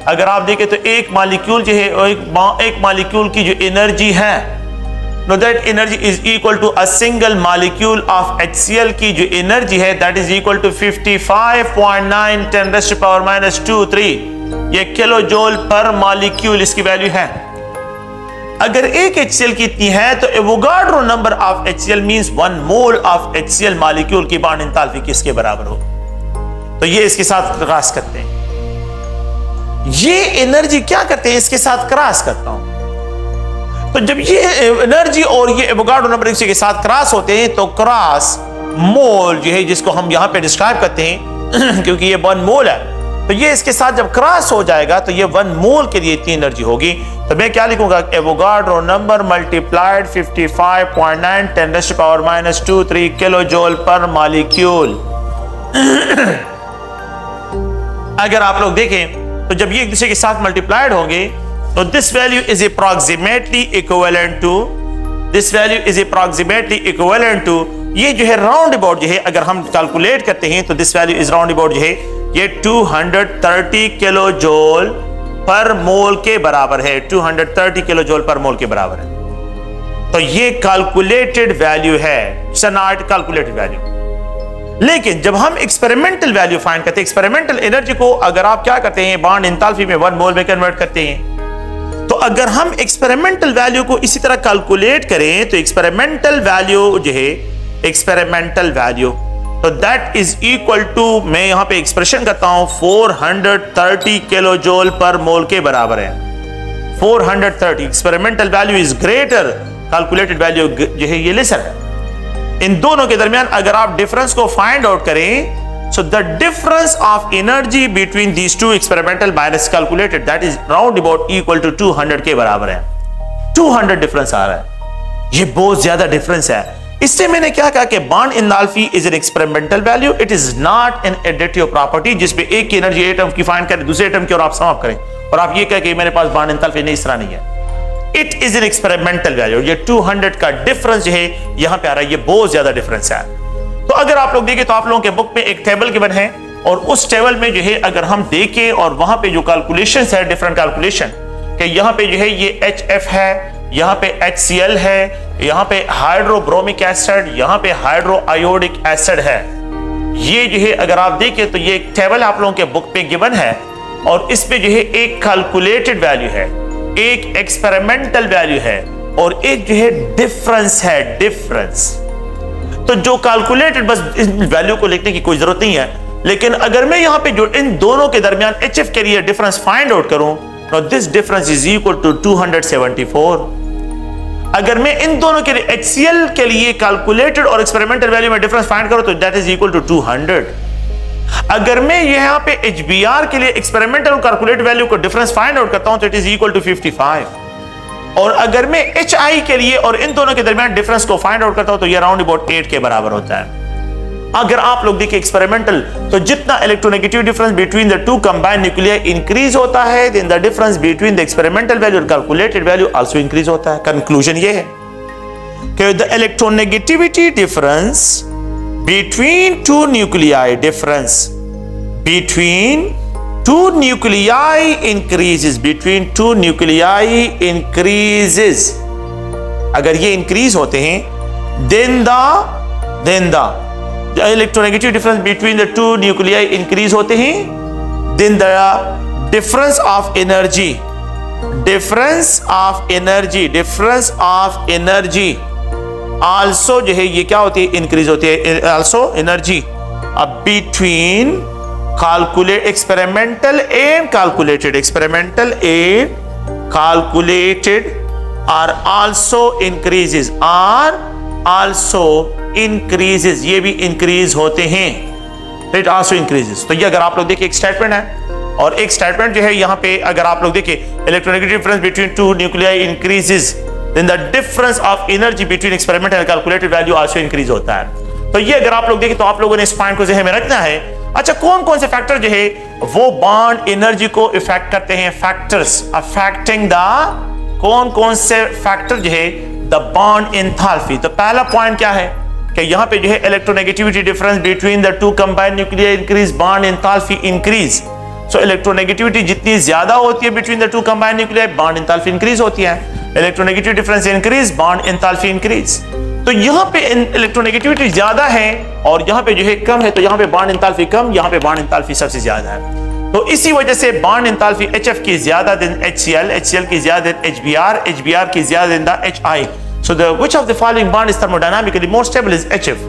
अगर आप देखें तो एक मॉलिक्यूल जो है, एक मॉलिक्यूल की जो एनर्जी है, Now that energy is equal to a single molecule of HCl की जो एनर्जी है, that is equal to 55.9 × 10⁻⁻23 ये किलो जूल पर मॉलिक्यूल इसकी वैल्यू है। अगर एक HCl की इतनी है तो Avogadro number of HCl means 1 mole of HCl molecule की बॉन्ड एंथैल्पी किसके बराबर हो? तो ये इसके साथ क्रॉस करते हैं, ये एनर्जी क्या करते हैं, इसके साथ क्रॉस करता हूं। तो जब ये एनर्जी और ये एवोगाड्रो नंबर के साथ क्रॉस होते हैं तो क्रॉस मोल जो है, जिसको हम यहां पे डिस्क्राइब करते हैं क्योंकि ये 1 मोल है, तो ये इसके साथ जब क्रॉस हो जाएगा तो ये 1 मोल के लिए इतनी एनर्जी होगी। तो मैं क्या लिखूंगा, Avogadro number multiplied 55.9 × 10⁻⁻23 kilo joule per molecule. अगर आप लोग देखें तो जब ये एक दूसरे के साथ मल्टीप्लाइड होंगे तो this value is approximately equivalent to, ये जो है राउंड अबाउट जो है अगर हम कैलकुलेट करते हैं तो this value is round about जो है ये 230 किलो जूल पर मोल के बराबर है, 230 किलो जूल पर मोल के बराबर है। तो ये कैलकुलेटेड वैल्यू है, नॉट कैलकुलेटेड वैल्यू। लेकिन जब हम एक्सपेरिमेंटल वैल्यू फाइंड करते हैं, एक्सपेरिमेंटल एनर्जी को अगर आप क्या करते हैं, बॉन्ड एंथैल्पी में 1 मोल में कन्वर्ट करते हैं, तो अगर हम एक्सपेरिमेंटल वैल्यू को इसी तरह कैलकुलेट करें तो एक्सपेरिमेंटल वैल्यू जो है, एक्सपेरिमेंटल वैल्यू, तो दैट इज इक्वल टू, मैं यहां पे एक्सप्रेशन करता हूं, 430 किलो जूल पर मोल के बराबर है। 430 experimental value is greater, calculated value जो है ये लेसर है। इन दोनों के दरमियान अगर आप डिफरेंस को फाइंड आउट करें So the difference of energy between these two experimental minus calculated, that is round about equal to 200 के बराबर है। 200 डिफरेंस आ रहा है, ये बहुत ज्यादा डिफरेंस है। इससे मैंने क्या कहा कि bond enthalpy is an experimental value, it is not an additive property जिसमें एक की एनर्जी एटम की फाइंड करें दूसरे एटम की और आप समाप्त करें और आप ये कहें कि मेरे पास बॉन्ड एंथैल्पी नहीं, इस तरह नहीं है। It is an experimental value. ये 200 का डिफरेंस जो है यहां पे आ रहा है, ये बहुत ज्यादा डिफरेंस है। तो अगर आप लोग देखें तो आप लोगों के बुक में एक टेबल गिवन है और उस टेबल में जो है अगर हम देखें और वहां पे जो कैलकुलेशन है, डिफरेंट कैलकुलेशन कि यहाँ पे जो है ये HF है, यहाँ पे HCl है, यहाँ पे हाइड्रोब्रोमिक एसिड, यहाँ पे हाइड्रो आयोडिक एसिड है। ये जो है अगर आप देखें तो ये एक टेबल आप लोगों के बुक पे गिवन है और इसमें जो है एक कैलकुलेटेड वैल्यू है, एक एक्सपेरिमेंटल वैल्यू है और एक जो है डिफरेंस है, डिफरेंस। तो जो कैलकुलेटेड, बस इस वैल्यू को लिखने की कोई जरूरत नहीं है, लेकिन अगर मैं यहाँ पे जो इन दोनों के दरमियान HF के लिए डिफरेंस फाइंड आउट करूं तो this difference is equal to 274। अगर मैं इन दोनों के लिए HCl के लिए कैलकुलेटेड और एक्सपेरिमेंटल वैल्यू में डिफरेंस फाइंड करूं तो दैट इज इक्वल टू 200। अगर मैं यहां पे HBr के लिए एक्सपेरिमेंटल और कैलकुलेटेड वैल्यू को डिफरेंस फाइंड आउट करता हूं तो इट इज इक्वल टू 55। और अगर मैं HI के लिए और इन दोनों के दरमियान डिफरेंस को फाइंड आउट करता हूं तो ये अराउंड अबाउट 8 के बराबर होता है। अगर आप लोग देखिए एक्सपेरिमेंटल, तो जितना electronegative difference between the two combined nuclei increase होता है, then the difference between the experimental value और कैलकुलेटेड वैल्यू आल्सो इंक्रीज होता है। कंक्लूजन ये है कि the electronegativity difference between two nuclei, difference between two nuclei increases, between two nuclei increases. अगर ये इंक्रीज होते हैं then the electronegative difference between the two nuclei increase होते हैं, then the difference of energy, difference of energy, difference of energy also जो है ये क्या होती है, इंक्रीज होती है आल्सो एनर्जी अब between calculate experimental and calculated, experimental and calculated are also increases, are also increases, ये भी increase होते हैं, it also increases। तो ये अगर आप लोग देखिए एक स्टेटमेंट है और एक स्टेटमेंट जो है यहाँ पे अगर आप लोग देखिए electronegative difference between two nuclei increases, then the difference of energy between experimental and calculated value also increase होता है। तो ये अगर आप लोग देखें तो आप लोगों ने इस पॉइंट को ज़हन में रखना है। अच्छा, कौन कौन से फैक्टर जो है वो बॉन्ड एनर्जी को इफेक्ट करते हैं, फैक्टर्स अफेक्टिंग द, कौन कौन से फैक्टर जो है द बॉन्ड एंथैल्पी। तो पहला पॉइंट क्या है कि यहाँ पे जो है electronegativity difference between the two combined nuclei increase, bond enthalpy increase. So electronegativity जितनी ज्यादा होती है between the two combined nuclei, bond enthalpy increase होती है। Electronegative difference increase, bond enthalpy increase. तो यहाँ पे इलेक्ट्रोनेगेटिविटी ज्यादा है और यहाँ पे जो है कम है, तो यहाँ पे बॉन्ड एंथैल्पी कम, यहाँ पे बॉन्ड एंथैल्पी सबसे ज्यादा है। तो इसी वजह से बॉन्ड एंथैल्पी HF की ज्यादा देन HCl, HCl की ज्यादा देन HBr, HBr की ज्यादा than the HI। So the which of the following bond is thermodynamically more stable is HF.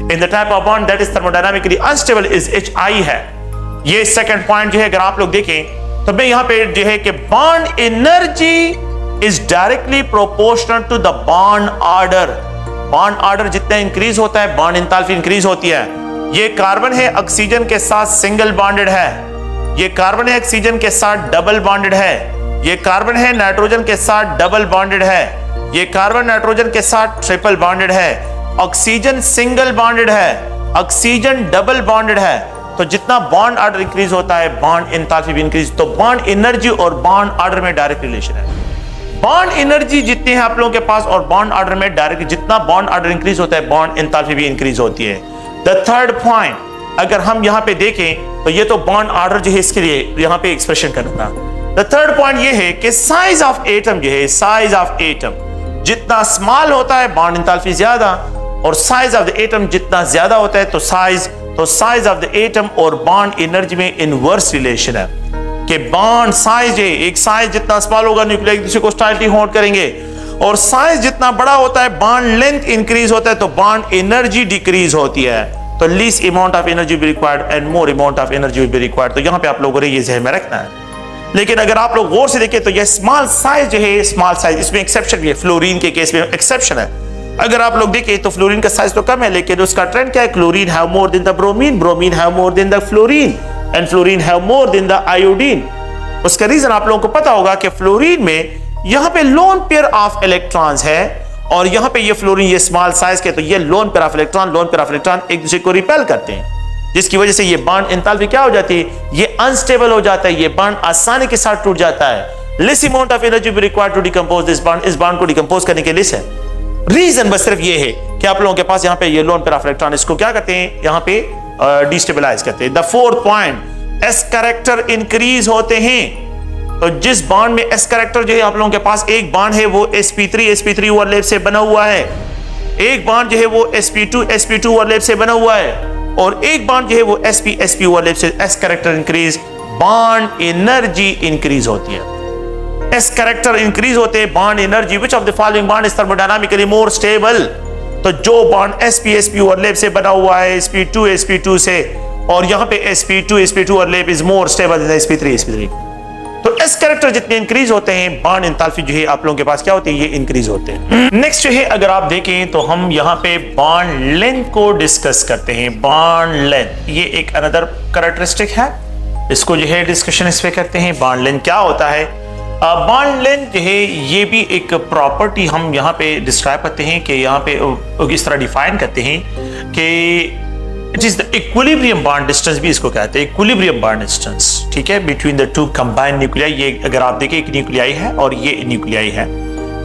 In the type of bond that is thermodynamically unstable is HI है। ये second point जो है अगर आप लोग देखें तो मैं यहाँ पे जो है कि bond energy is directly proportional to the bond order. Bond order जितना इंक्रीज होता है बॉन्ड एंथैल्पी इंक्रीज होती है। ये कार्बन है ऑक्सीजन के साथ सिंगल बॉन्डेड है, ये कार्बन है ऑक्सीजन के साथ डबल बॉन्डेड है, ये कार्बन है नाइट्रोजन के साथ डबल बॉन्डेड है, ये कार्बन नाइट्रोजन के साथ ट्रिपल बॉन्डेड है, ऑक्सीजन सिंगल बॉन्डेड है, ऑक्सीजन डबल बॉन्डेड है। तो जितना बॉन्ड ऑर्डर इंक्रीज होता है बॉन्ड एंथैल्पी भी इंक्रीज। तो बॉन्ड एनर्जी और बॉन्ड ऑर्डर में डायरेक्ट रिलेशन है। बॉन्ड एनर्जी जितनी है आप लोगों के पास और बॉन्ड ऑर्डर में डायरेक्ट, जितना बॉन्ड ऑर्डर इंक्रीज होता है बॉन्ड एंथैल्पी भी इंक्रीज होती है। द थर्ड पॉइंट अगर हम यहाँ पे देखें तो ये तो बॉन्ड ऑर्डर जो है इसके लिए यहाँ पे एक्सप्रेशन करना था। द थर्ड पॉइंट ये है कि साइज ऑफ एटम जो है, साइज ऑफ एटम जितना स्मॉल होता है बॉन्ड एंथैल्पी ज्यादा, और साइज ऑफ द एटम जितना ज्यादा होता है तो साइज ऑफ द एटम और बॉन्ड एनर्जी में इनवर्स रिलेशन है कि बॉन्ड साइज है, एक साइज जितना स्मॉल होगा न्यूक्लियर एक दूसरे को स्टाइटली होल्ड करेंगे, और साइज जितना बड़ा होता है बॉन्ड लेंथ इंक्रीज होता है तो बॉन्ड एनर्जी डिक्रीज होती है। तो least amount of energy be required and more amount of energy will be required. तो यहाँ पे आप लोगों ने ये ज़हन में रखना है। लेकिन अगर आप लोग गौर से देखें तो ये स्मॉल साइज जो है, स्मॉल साइज, इसमें एक्सेप्शन भी है, फ्लोरीन के केस में एक्सेप्शन है। अगर आप लोग देखें तो फ्लोरीन का साइज तो कम है, लेकिन उसका ट्रेंड क्या है? Chlorine have more than the bromine, bromine have more than the fluorine, and fluorine have more than the iodine. उसका रीजन आप लोगों को पता होगा कि फ्लोरीन में यहां पे लोन पेयर ऑफ इलेक्ट्रॉन्स है, और यहां पे ये फ्लोरीन ये स्मॉल साइज के, तो ये लोन पेयर ऑफ इलेक्ट्रॉन एक दूसरे को रिपेल करते हैं, जिसकी वजह से ये बॉन्ड एंथैल्पी क्या हो जाती है? ये अनस्टेबल हो जाता है, ये बॉन्ड आसानी के साथ टूट जाता है। Less amount of energy be required to decompose this bond, इस बॉन्ड को डिकम्पोज करने के लिए है। रीजन बस सिर्फ ये है कि आप लोगों के पास यहाँ पे ये लोन पेयर ऑफ इलेक्ट्रॉन, इसको क्या करते हैं? यहाँ पे डिस्टेबलाइज करते हैं। The fourth point, S character increase होते हैं। तो जिस बॉन्ड में एस कैरेक्टर जो है, आप लोगों के पास एक बॉन्ड है वो sp3 ओवरलैप से बना हुआ है, एक बॉन्ड जो है वो sp2 ओवरलैप से बना हुआ है, और एक बॉन्ड जो है वो sp ओवरलैप से। S character increase, bond energy increase होती है। एस कैरेक्टर इंक्रीज होते हैं, bond energy, which of the following bond is thermodynamically more stable? तो जो बॉन्ड sp ओवरलैप से बना हुआ है sp2 से, और यहां पे sp2 overlap is more stable then sp3। तो एस कैरेक्टर जितने इंक्रीज होते हैं, बॉन्ड एंथैल्पी जो है आप लोगों के पास क्या होती है? ये इंक्रीज होते हैं। नेक्स्ट जो है, अगर आप देखें तो हम यहाँ पे बॉन्ड लेंथ को डिस्कस करते हैं। बॉन्ड लेंथ ये एक अनदर कैरेक्टरिस्टिक है, इसको जो है डिस्कशन इस पे करते हैं। बॉन्ड लेंथ क्या होता है? बॉन्ड लेंथ जो है ये भी एक प्रॉपर्टी हम यहाँ पे डिस्क्राइब करते हैं, कि यहाँ पे इस तरह डिफाइन करते हैं कि it is the equilibrium bond distance, भी इसको कहते हैं इक्विलिब्रियम बॉन्ड डिस्टेंस, ठीक है, between the two combined nuclei. ये अगर आप देखें एक न्यूक्लियाई है और ये न्यूक्लियाई है,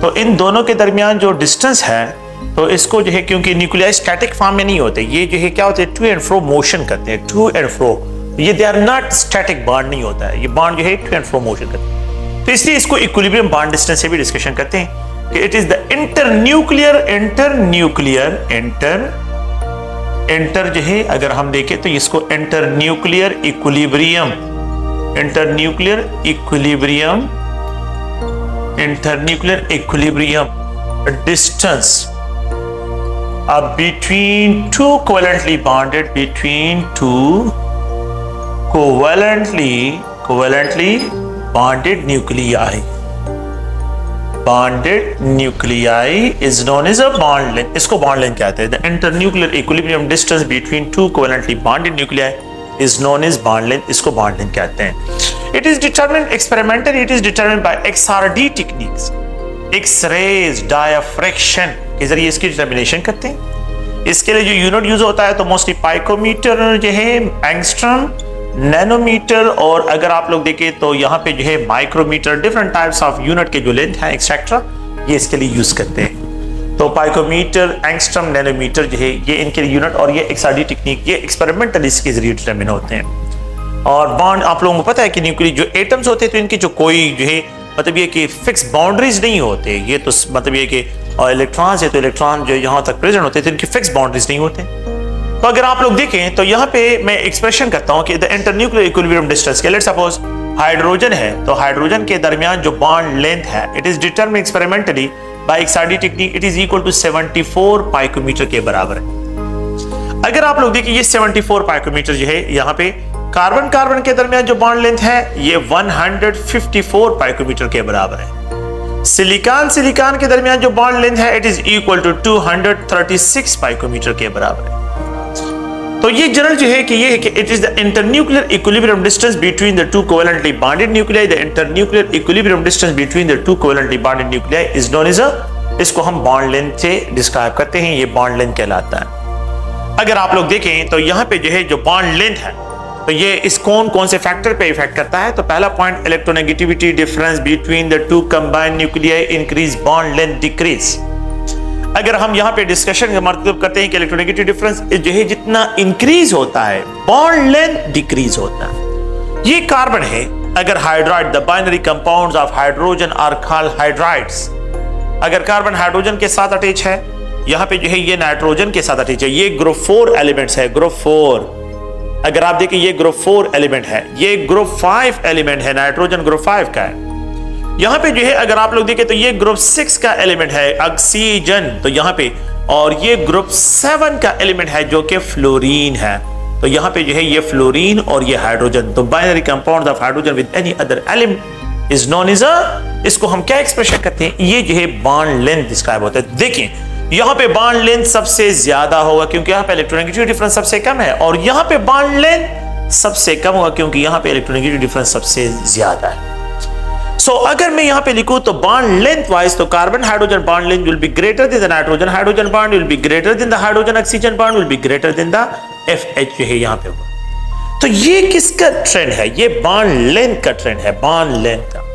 तो इन दोनों के दरमियान जो डिस्टेंस है, तो इसको जो है, क्योंकि न्यूक्लियाई स्टैटिक फॉर्म में नहीं होते, ये जो है क्या होते हैं? टू एंड फ्रो मोशन करते हैं, टू एंड फ्रो। ये they are not static bond नहीं होता है, ये बॉन्ड जो है टू एंड फ्रो मोशन करते हैं। तो इसलिए इसको इक्विलिब्रियम बॉन्ड डिस्टेंस से भी डिस्कशन करते हैं कि इट इज द इंटर जो है, अगर हम देखें तो इसको internuclear equilibrium distance between two covalently bonded nuclei. Bonded nuclei is known as a bond length. इसको bond length कहते हैं. The internuclear equilibrium distance between two covalently bonded nuclei is known as bond length. इसको bond length कहते हैं. It is determined experimentally. It is determined by XRD techniques. X-rays diffraction के जरिए इसकी determination करते हैं. इसके लिए जो यूनिट यूज होता है तो मोस्टली पाइकोमीटर जो है, एंगस्ट्रॉम, नैनोमीटर, और अगर आप लोग देखें तो यहाँ पे जो है micrometre, different types of unit के जो लेंथ है एक्सेट्रा, ये इसके लिए यूज करते हैं. तो पाइकोमीटर, एंगस्ट्रॉम, नैनोमीटर जो है ये इनके यूनिट, और ये XRD टेक्निक ये एक्सपेरिमेंटल इसके जरिए डिटरमिन होते हैं. और बॉन्ड आप लोगों को पता है कि न्यूक्लियर जो एटम्स होते हैं तो इनकी जो कोई जो है मतलब ये कि फिक्स बाउंड्रीज नहीं होते. ये तो मतलब ये कि इलेक्ट्रॉन्स है तो इलेक्ट्रॉन जो यहाँ तक प्रेजेंट होते हैं तो इनकी फिक्स बाउंड्रीज नहीं होते. तो अगर आप लोग देखें तो यहाँ पे मैं एक्सप्रेशन करता हूँ कि the internuclear equilibrium distance, let's suppose hydrogen है तो हाइड्रोजन के दरमियान जो बॉन्ड लेंथ है it is determined experimentally by XRD technique, it is equal to 74 picometre के बराबर है. अगर आप लोग देखिए ये 74 पाइकोमीटर जो है यहाँ पे कार्बन कार्बन के दरमियान जो बॉन्ड लेंथ है ये 154 पाइकोमीटर के बराबर है. सिलिकॉन सिलिकॉन के दरमियान जो बॉन्ड लेंथ है इट इज इक्वल टू 236 पाइकोमीटर के बराबर है. तो ये जनरल जो है कि ये है कि it is the internuclear equilibrium distance between the two covalently bonded nuclei. The internuclear equilibrium distance between the two covalently bonded nuclei is known as इसको हम बॉन्ड लेंथ से डिस्क्राइब करते हैं, ये बॉन्ड लेंथ कहलाता है. अगर आप लोग देखें तो यहाँ पे जो है जो बॉन्ड लेंथ है तो ये इस कौन से फैक्टर पे इफेक्ट करता है. तो पहला point electronegativity difference between the two combined nuclei increase, bond length decrease. अगर हम यहाँ पे डिस्कशन का मतलब करते हैं कि इलेक्ट्रोनेगेटिव डिफरेंस जो है जितना इंक्रीज होता है बॉन्ड लेंथ डिक्रीज होता है. ये कार्बन है, अगर hydride the binary compounds of hydrogen are called hydrides. अगर कार्बन हाइड्रोजन के साथ अटैच है, यहाँ पे जो है ये नाइट्रोजन के साथ अटैच है, ये ग्रुप 4 एलिमेंट्स है, ग्रुप 4. अगर आप देखें ये ग्रुप 4 एलिमेंट है, ये ग्रुप 5 एलिमेंट है, नाइट्रोजन ग्रुप 5 का है. यहाँ पे जो है अगर आप लोग देखें तो ये ग्रुप 6 का एलिमेंट है ऑक्सीजन, तो यहाँ पे, और ये ग्रुप 7 का एलिमेंट है जो कि फ्लोरीन है. तो यहाँ पे जो है ये फ्लोरीन और ये हाइड्रोजन. तो binary compound of hydrogen with any other element is known as इसको हम क्या एक्सप्रेशन करते हैं, ये जो है बॉन्ड लेंथ डिस्क्राइब होता है. देखिए यहां पे बॉन्ड लेंथ सबसे ज्यादा होगा क्योंकि यहां पे इलेक्ट्रोनेगेटिविटी डिफरेंस सबसे कम है, और यहां पे बॉन्ड लेंथ सबसे कम होगा क्योंकि यहां पे इलेक्ट्रोनेगेटिविटी डिफरेंस सबसे ज्यादा है। सो अगर मैं यहां पे लिखूं तो बॉन्ड लेंथ वाइज तो carbon hydrogen bond length will be greater than the nitrogen hydrogen bond will be greater than the hydrogen oxygen bond will be greater than the FH जो है यहां पे होगा। तो ये किसका ट्रेंड है? ये बॉन्ड लेंथ का ट्रेंड है, बॉन्ड लेंथ का।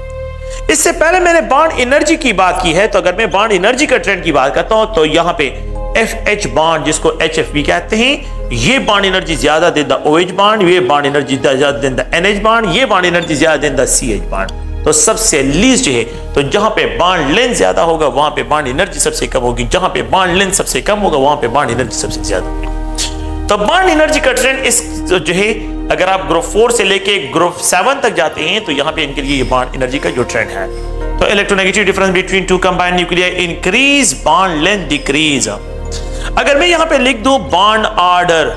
इससे पहले मैंने बॉन्ड एनर्जी की बात की है, तो अगर मैं बॉन्ड एनर्जी का ट्रेंड की बात करता हूं तो यहां पे FH बॉन्ड जिसको HF भी कहते हैं, ये बॉन्ड एनर्जी ज्यादा देन द OH बॉन्ड, ये बॉन्ड एनर्जी ज्यादा देन द NH बॉन्ड, ये बॉन्ड एनर्जी ज्यादा देन द CH बॉन्ड। तो सबसे लीस्ट है, तो जहां पे बॉन्ड लेंथ ज्यादा होगा वहां पे बॉन्ड एनर्जी सबसे कम होगी, जहां पे बॉन्ड लेंथ सबसे कम होगा वहां पे बॉन्ड एनर्जी सबसे ज्यादा होगी। तो बॉन्ड एनर्जी का ट्रेंड इस जो है, अगर आप ग्रुप 4 से लेके ग्रुप 7 तक जाते हैं तो यहां पे इनके लिए बॉन्ड एनर्जी का जो ट्रेंड है, तो electronegative difference between to combined nuclear increase, bond length decrease. अगर मैं यहां पे लिख दूं बॉन्ड ऑर्डर,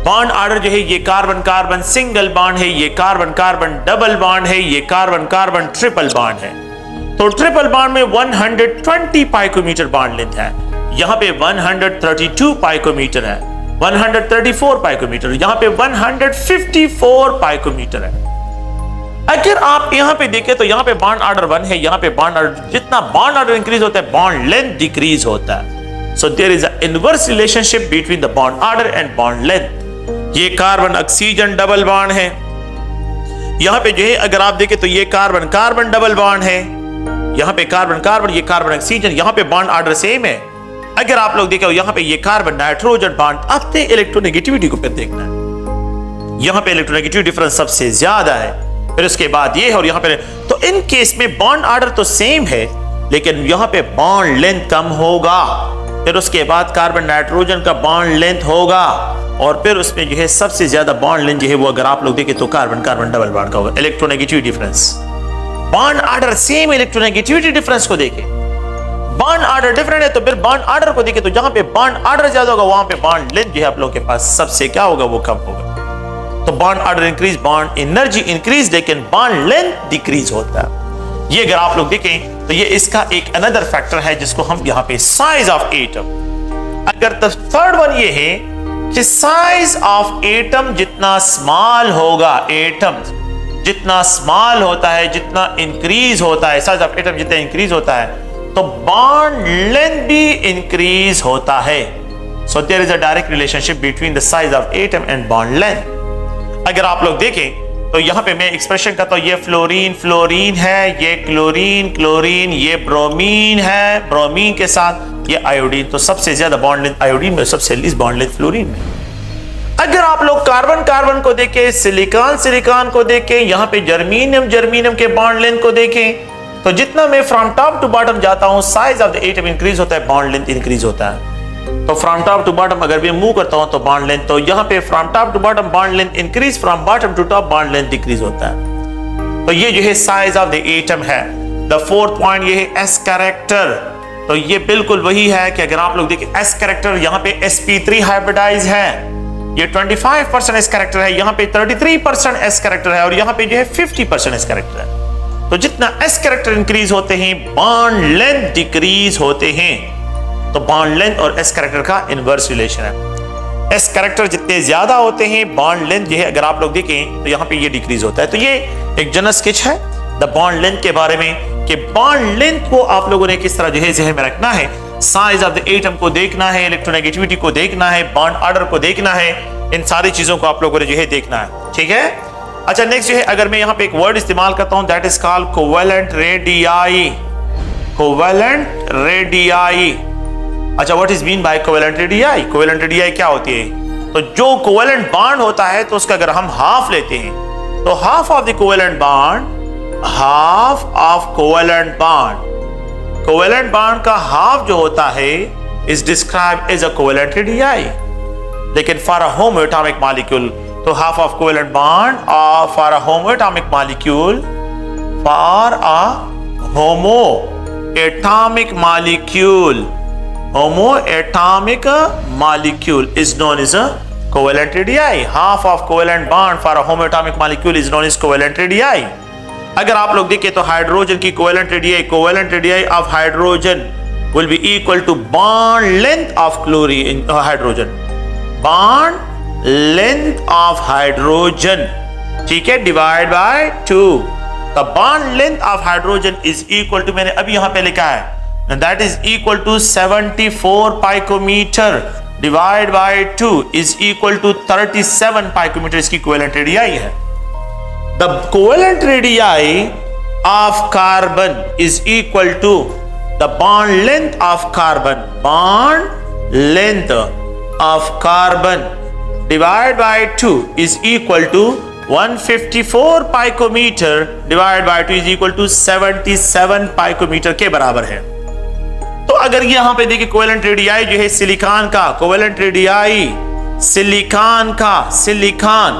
बॉन्ड ऑर्डर जो है ये कार्बन कार्बन सिंगल बॉन्ड है, ये कार्बन कार्बन डबल बॉन्ड है, ये कार्बन कार्बन ट्रिपल बॉन्ड है। तो ट्रिपल बॉन्ड में 120 पाइकोमीटर बॉन्ड लेंथ है, यहां पे 132 पाइकोमीटर है, 134 पाइकोमीटर, यहां पे 154 पाइकोमीटर है। अगर आप यहां पे देखें तो यहां पे बॉन्ड ऑर्डर 1 है, यहां पे बॉन्ड ऑर्डर, जितना बॉन्ड ऑर्डर इंक्रीज होता है बॉन्ड लेंथ डिक्रीज होता है। So there is a inverse relationship between the bond order and bond length. ये कार्बन ऑक्सीजन डबल बॉन्ड है, यहां पे जो है अगर आप देखें तो ये कार्बन कार्बन डबल बॉन्ड है, यहां पे कार्बन कार्बन, ये कार्बन ऑक्सीजन, यहां पे बॉन्ड ऑर्डर सेम है। अगर आप लोग देखें यहां पे ये कार्बन नाइट्रोजन बॉन्ड, अपने इलेक्ट्रोनेगेटिविटी को फिर देखना है, यहां पे इलेक्ट्रोनेगेटिव डिफरेंस सबसे ज्यादा है, फिर उसके बाद ये है, और यहां पे तो इन केस में बॉन्ड ऑर्डर तो सेम है लेकिन यहां पे बॉन्ड लेंथ कम होगा, फिर उसके बाद कार्बन नाइट्रोजन का बॉन्ड लेंथ होगा, और फिर उसमें जो है सबसे ज्यादा बॉन्ड लेंथ जो है वो अगर आप लोग देखें तो कार्बन कार्बन डबल बॉन्ड का होगा। Electronegativity difference, bond order same, electronegativity difference को देखें, बॉन्ड ऑर्डर डिफरेंट है तो फिर बॉन्ड ऑर्डर को देखें तो जहां पे बॉन्ड ऑर्डर ज्यादा होगा वहां पे बॉन्ड लेंथ जो है आप लोग के पास सबसे क्या होगा वो कम होगा। तो bond order increase, bond energy increase, लेकिन बॉन्ड लेंथ डिक्रीज होता है। ये अगर आप लोग देखें तो ये इसका एक अनदर फैक्टर है जिसको हम यहां पे साइज ऑफ एटम। अगर थर्ड वन ये है कि साइज ऑफ एटम जितना स्मॉल होगा, एटम जितना स्मॉल होता है, जितना इंक्रीज होता है, साइज ऑफ एटम जितना इंक्रीज होता है तो बॉन्ड लेंथ भी इंक्रीज होता है। So there is a direct relationship between the size of atom and bond length. अगर आप लोग देखें तो यहां पे मैं एक्सप्रेशन करता हूं, ये फ्लोरीन फ्लोरीन है, ये क्लोरीन क्लोरीन, ये ब्रोमीन है, ब्रोमीन के साथ ये आयोडीन, तो सबसे ज्यादा बॉन्ड लेंथ आयोडीन में, सबसे लीस्ट बॉन्ड लेंथ फ्लोरीन में। अगर आप लोग कार्बन कार्बन को देखें, सिलिकॉन सिलिकॉन को देखें, यहां पे जर्मीनियम जर्मीनियम के बॉन्ड लेंथ को देखें, तो जितना मैं फ्रॉम टॉप टू बॉटम जाता हूं size of the atom increase होता है, बॉन्ड लेंथ इंक्रीज होता है। तो फ्रॉम टॉप टू बॉटम अगर मैं मूव करता हूं तो बॉन्ड लेंथ, तो यहां पे from top to bottom bond length increase, from bottom to top bond length decrease होता है। तो ये जो है साइज ऑफ द एटम है। द फोर्थ पॉइंट ये है एस कैरेक्टर। तो ये बिल्कुल वही है कि अगर आप लोग देखें एस कैरेक्टर, यहां पे sp3 हाइब्रिडाइज है, ये 25% एस कैरेक्टर है, यहां पे 33% एस कैरेक्टर है, और यहां पे जो है 50% एस कैरेक्टर है। तो जितना एस कैरेक्टर इंक्रीज होते हैं बॉन्ड लेंथ डिक्रीज होते हैं। तो बॉन्ड लेंथ और एस कैरेक्टर का इनवर्स रिलेशन है। एस कैरेक्टर जितने ज्यादा होते हैं बॉन्ड लेंथ जो है अगर आप लोग देखें तो यहां पे ये डिक्रीज होता है। तो ये एक जनरल स्केच है द बॉन्ड लेंथ के बारे में कि बॉन्ड लेंथ को आप लोगों ने किस तरह जो है जहन में रखना है, साइज ऑफ द एटम को देखना है, इलेक्ट्रोनेगेटिविटी को देखना है, बॉन्ड ऑर्डर को देखना है, इन सारी चीजों को आप लोगों ने जो है देखना है। ठीक है। अच्छा नेक्स्ट जो है अगर मैं यहां पे एक वर्ड इस्तेमाल करता हूं that is called covalent radii. Covalent radii. अच्छा what is mean by covalent radii? Covalent radii क्या होती है? तो जो कोवेलेंट बॉन्ड होता है तो उसका अगर हम हाफ लेते हैं तो half of the covalent bond, half of covalent bond, covalent bond का हाफ जो होता है is described as a covalent radii. लेकिन फॉर अ होमोएटॉमिक मॉलिक्यूल तो half of covalent bond for a homoatomic molecule, for a homoatomic molecule, homoatomic molecule is known as a covalent radii. Half of covalent bond for a homoatomic molecule is known as covalent radii. अगर आप लोग देखें तो hydrogen की covalent radii, covalent radii of hydrogen will be equal to bond length of chlorine hydrogen. Bond length of hydrogen, ठीक है, divide by 2. The bond length of hydrogen is equal to, मैंने अभी यहां पे लिखा है, and that is equal to 74 picometer divide by 2 is equal to 37 picometer. इसकी covalent radii है. The covalent radii of carbon is equal to the bond length of carbon. Bond length of carbon divided by 2 is equal to 154 picometer divided by 2 is equal to 77 picometer के बराबर है. तो अगर यहां पे देखिए covalent radii जो है सिलिकॉन का, कोवेलेंट रेडियाई सिलिकॉन का, सिलिकॉन,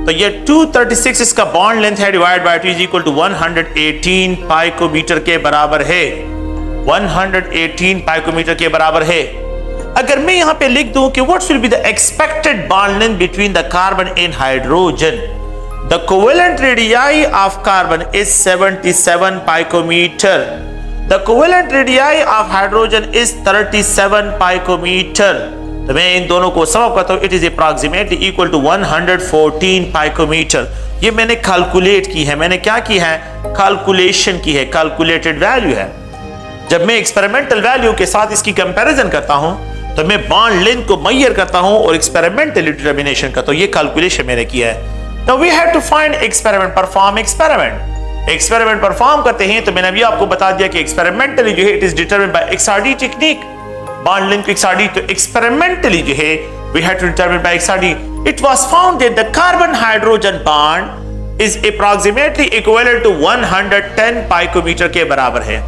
तो ये 236 इसका बॉन्ड लेंथ है, divide by 2 is equal to 118 picometre के बराबर है. 118 पाइकोमीटर के बराबर है. अगर मैं यहां पे लिख दूं कि what will be the expected bond length between the carbon and hydrogen, the covalent radii of carbon is 77 picometer. The covalent radii of hydrogen is 37 picometer. तो मैं इन दोनों को सम करता हूं. It is approximately equal to 114 picometer. ये मैंने calculate की है. मैंने क्या की है? कैलकुलेशन की है. कैलकुलेटेड वैल्यू है. जब मैं एक्सपेरिमेंटल वैल्यू के साथ इसकी कंपैरिजन करता हूं तो मैं बॉन्ड लेंथ को मेजर करता हूं और एक्सपेरिमेंटली डिटरमिनेशन करता हूं. ये कैलकुलेशन मैंने किया है. Now we have to find experiment, perform experiment. Experiment perform करते हैं तो मैंने अभी आपको बता दिया कि एक्सपेरिमेंटली जो है it is determined by XRD technique. Bond length XRD, तो एक्सपेरिमेंटली जो है we have to determine by XRD. It was found that the carbon hydrogen bond is approximately equivalent to 110 picometre के बराबर है.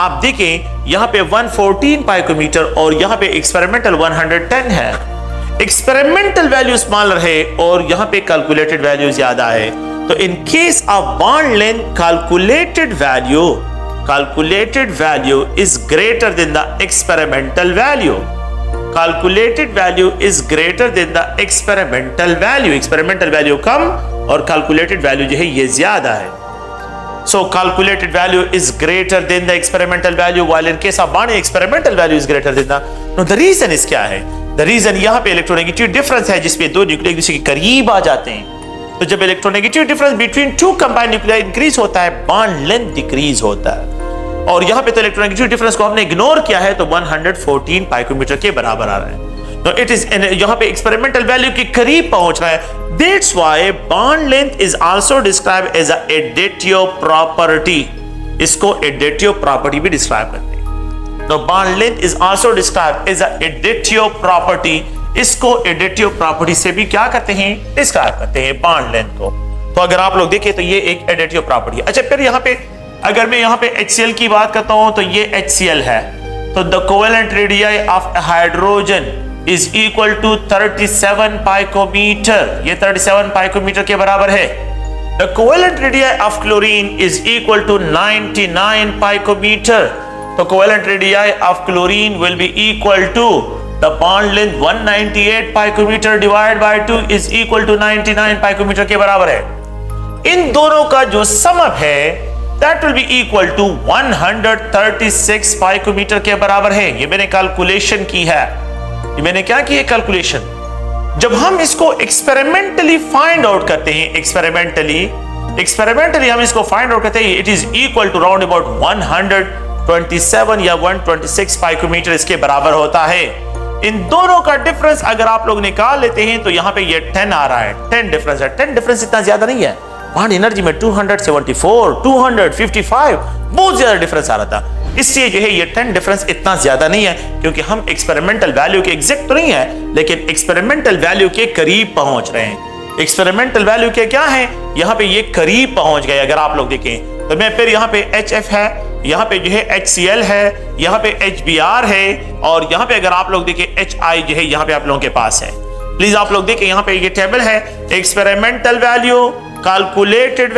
आप देखें यहां पे 114 पाइकोमीटर और यहां पे एक्सपेरिमेंटल 110 है. एक्सपेरिमेंटल वैल्यू स्मॉलर है और यहां पे कैलकुलेटेड वैल्यू ज्यादा है. तो in case of bond length, calculated value is greater than the experimental value. Calculated value is greater than the experimental value. Experimental value कम और calculated value जो है ये ज्यादा है. So calculated value is greater than the experimental value, while in case of bond experimental value is greater than the. Now the reason is क्या है? The reason यहाँ पे इलेक्ट्रोनेगेटिव डिफरेंस है जिसपे दो न्यूक्लियर एक दूसरे के करीब आ जाते हैं. तो जब electronegative difference between to combined nuclei increase होता है, बॉन्ड लेंथ डिक्रीज होता है. और यहां पे तो इलेक्ट्रोनेगेटिव डिफरेंस को हमने इग्नोर किया है तो 114 पाइकोमीटर के बराबर आ रहा है. तो इट इज यहां पे एक्सपेरिमेंटल वैल्यू के करीब पहुंच रहा है. That's why bond length is also described as a additive property. इसको एडिटिव प्रॉपर्टी भी डिस्क्राइब करते हैं. तो bond length is also described as a additive property. इसको एडिटिव प्रॉपर्टी से भी क्या करते हैं? डिस्क्राइब करते हैं बॉन्ड लेंथ को. तो अगर आप लोग देखें तो ये एक एडिटिव प्रॉपर्टी है. अच्छा, फिर यहाँ पे अगर मैं यहाँ पे HCl की बात करता हूं तो ये HCl है. तो the covalent radii of hydrogen is equal to 37 picometre. ये 37 पाइकोमीटर के बराबर है. The covalent radii of chlorine is equal to 99 picometre. तो covalent radii of chlorine will be equal to the bond length 198 picometer divided by 2 is equal to 99 picometer के बराबर है. इन दोनों का जो समअप है that will be equal to 136 picometer के बराबर है. ये मैंने कैलकुलेशन की है. ये मैंने क्या की है? कैलकुलेशन. जब हम इसको एक्सपेरिमेंटली फाइंड आउट करते हैं, एक्सपेरिमेंटली हम इसको फाइंड आउट करते हैं, it is equal to round about 127 या 126 पाइकोमीटर इसके बराबर होता है. इन दोनों का डिफरेंस अगर आप लोग निकाल लेते हैं तो यहां पे ये 10 आ रहा है. 10 डिफरेंस है. 10 डिफरेंस इतना ज्यादा नहीं है. बॉन्ड एनर्जी में 274, 255 बहुत ज्यादा डिफरेंस आ रहा था. इसलिए जो है ये 10 डिफरेंस इतना ज्यादा नहीं है क्योंकि हम एक्सपेरिमेंटल वैल्यू के एग्जैक्ट तो नहीं है लेकिन एक्सपेरिमेंटल वैल्यू के करीब पहुंच रहे हैं. एक्सपेरिमेंटल वैल्यू के क्या है? यहां पे ये करीब पहुंच गए. अगर आप लोग देखें तो मैं फिर यहां पे HF है, यहाँ पे जो है HCl है, यहाँ पे HBr है और यहाँ पे अगर आप लोग देखें HI जो है यहाँ पे आप लोगों के पास है. प्लीज आप लोग देखें यहाँ पे ये टेबल है. एक्सपेरिमेंटल वैल्यू, कैलकुलेटेड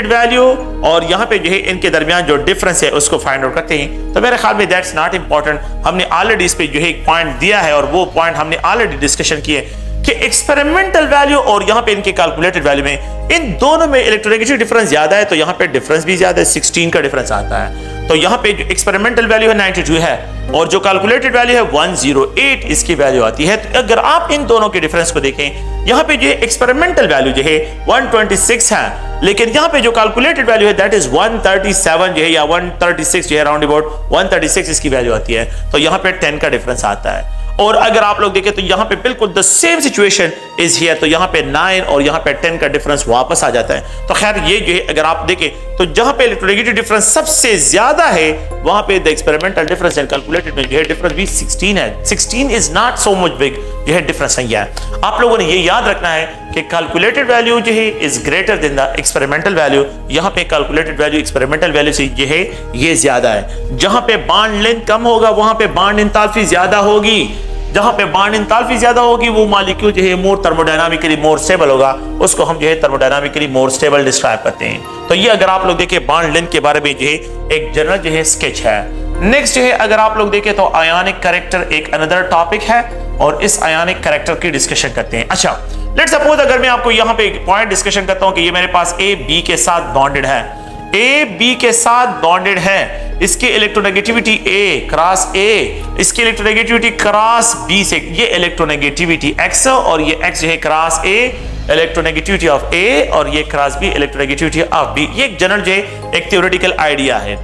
वैल्यू और यहाँ पे जो है इनके दरमियान जो डिफरेंस है उसको फाइंड आउट करते हैं. तो मेरे ख्याल में दैट्स नॉट इंपॉर्टेंट. हमने ऑलरेडी इस पे जो है एक पॉइंट दिया है और वो पॉइंट हमने ऑलरेडी डिस्कशन किए कि एक्सपेरिमेंटल वैल्यू और यहाँ पे इनके कैलकुलेटेड वैल्यू में इन दोनों में इलेक्ट्रोनेगेटिव डिफरेंस ज्यादा है तो यहाँ पे डिफरेंस भी ज्यादा है. 16 का डिफरेंस आता है. तो यहाँ पे जो एक्सपेरिमेंटल वैल्यू है 92 है और जो कैलकुलेटेड वैल्यू है 108 इसकी वैल्यू आती है। तो अगर आप इन दोनों के डिफरेंस को देखें, यहाँ पे जो एक्सपेरिमेंटल वैल्यू जो है 126 है, लेकिन यहाँ पे जो कैलकुलेटेड वैल्यू है दैट इज 137 जो है या 136 जो है, राउंड अबाउट 136 इसकी वैल्यू आती है। तो यहाँ पे 10 का डिफरेंस आता है। और अगर आप लोग देखें तो यहाँ पे बिल्कुल the same situation is here, तो यहाँ पे 9 और यहाँ पे 10 का डिफरेंस वापस आ जाता है। तो खैर ये जो है अगर आप देखें तो जहां पे इलेक्ट्रोनेगेटिव डिफरेंस सबसे ज्यादा है वहां पे the experimental difference and calculated में जो है डिफरेंस भी 16 है। 16 is not so much big जो है डिफरेंस नहीं है। आप लोगों ने ये याद रखना है कि कैलकुलेटेड वैल्यू जो है is greater than the experimental value. यहाँ पे कैलकुलेटेड वैल्यू एक्सपेरिमेंटल वैल्यू से जो है ये ज्यादा है। जहां पे बॉन्ड लेंथ कम होगा वहां पे बॉन्ड एंथैल्पी ज्यादा होगी। जहां पे बॉन्ड एंथैल्पी ज्यादा होगी वो मॉलिक्यूल जो है मोर थर्मोडायनामिकली मोर स्टेबल होगा, उसको हम जो है थर्मोडायनामिकली मोर स्टेबल डिस्क्राइब करते हैं। तो ये अगर आप लोग देखें बॉन्ड लेंथ के बारे में जो है एक जनरल जो है स्केच है। नेक्स्ट जो है अगर आप लोग देखें तो आयोनिक कैरेक्टर एक अनदर टॉपिक है और इस आयोनिक कैरेक्टर की डिस्कशन करते हैं। अच्छा, लेट्स सपोज अगर मैं आपको यहाँ पे एक पॉइंट डिस्कशन करता हूँ कि ये मेरे पास ए बी के साथ बॉन्डेड है, ए बी के साथ बॉन्डेड है, इसकी इलेक्ट्रोनेगेटिविटी ए क्रॉस ए, इसकी इलेक्ट्रोनेगेटिविटी क्रॉस बी से, ये इलेक्ट्रोनेगेटिविटी एक्स और ये एक्स जो है cross A electronegativity of A और ये cross B electronegativity of B. ये एक जनरल जो है एक थ्योरेटिकल आइडिया है।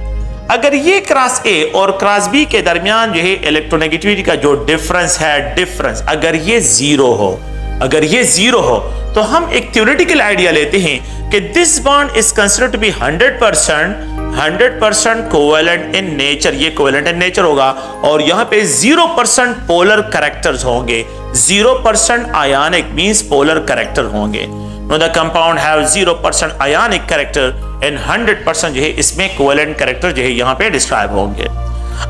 अगर ये क्रॉस ए और क्रॉस बी के दरमियान जो है इलेक्ट्रोनेगेटिविटी का जो डिफरेंस है, डिफरेंस अगर ये जीरो हो, अगर ये जीरो हो तो हम एक थ्योरेटिकल आइडिया लेते हैं कि this bond is considered to be 100% covalent in nature. ये कोवेलेंट इन नेचर होगा और यहाँ पे 0% पोलर कैरेक्टर्स होंगे। 0% आयोनिक मींस पोलर कैरेक्टर होंगे। No the compound have 0% ionic character and 100% जो है इसमें कोवेलेंट कैरेक्टर जो है यहाँ पे डिस्क्राइब होंगे।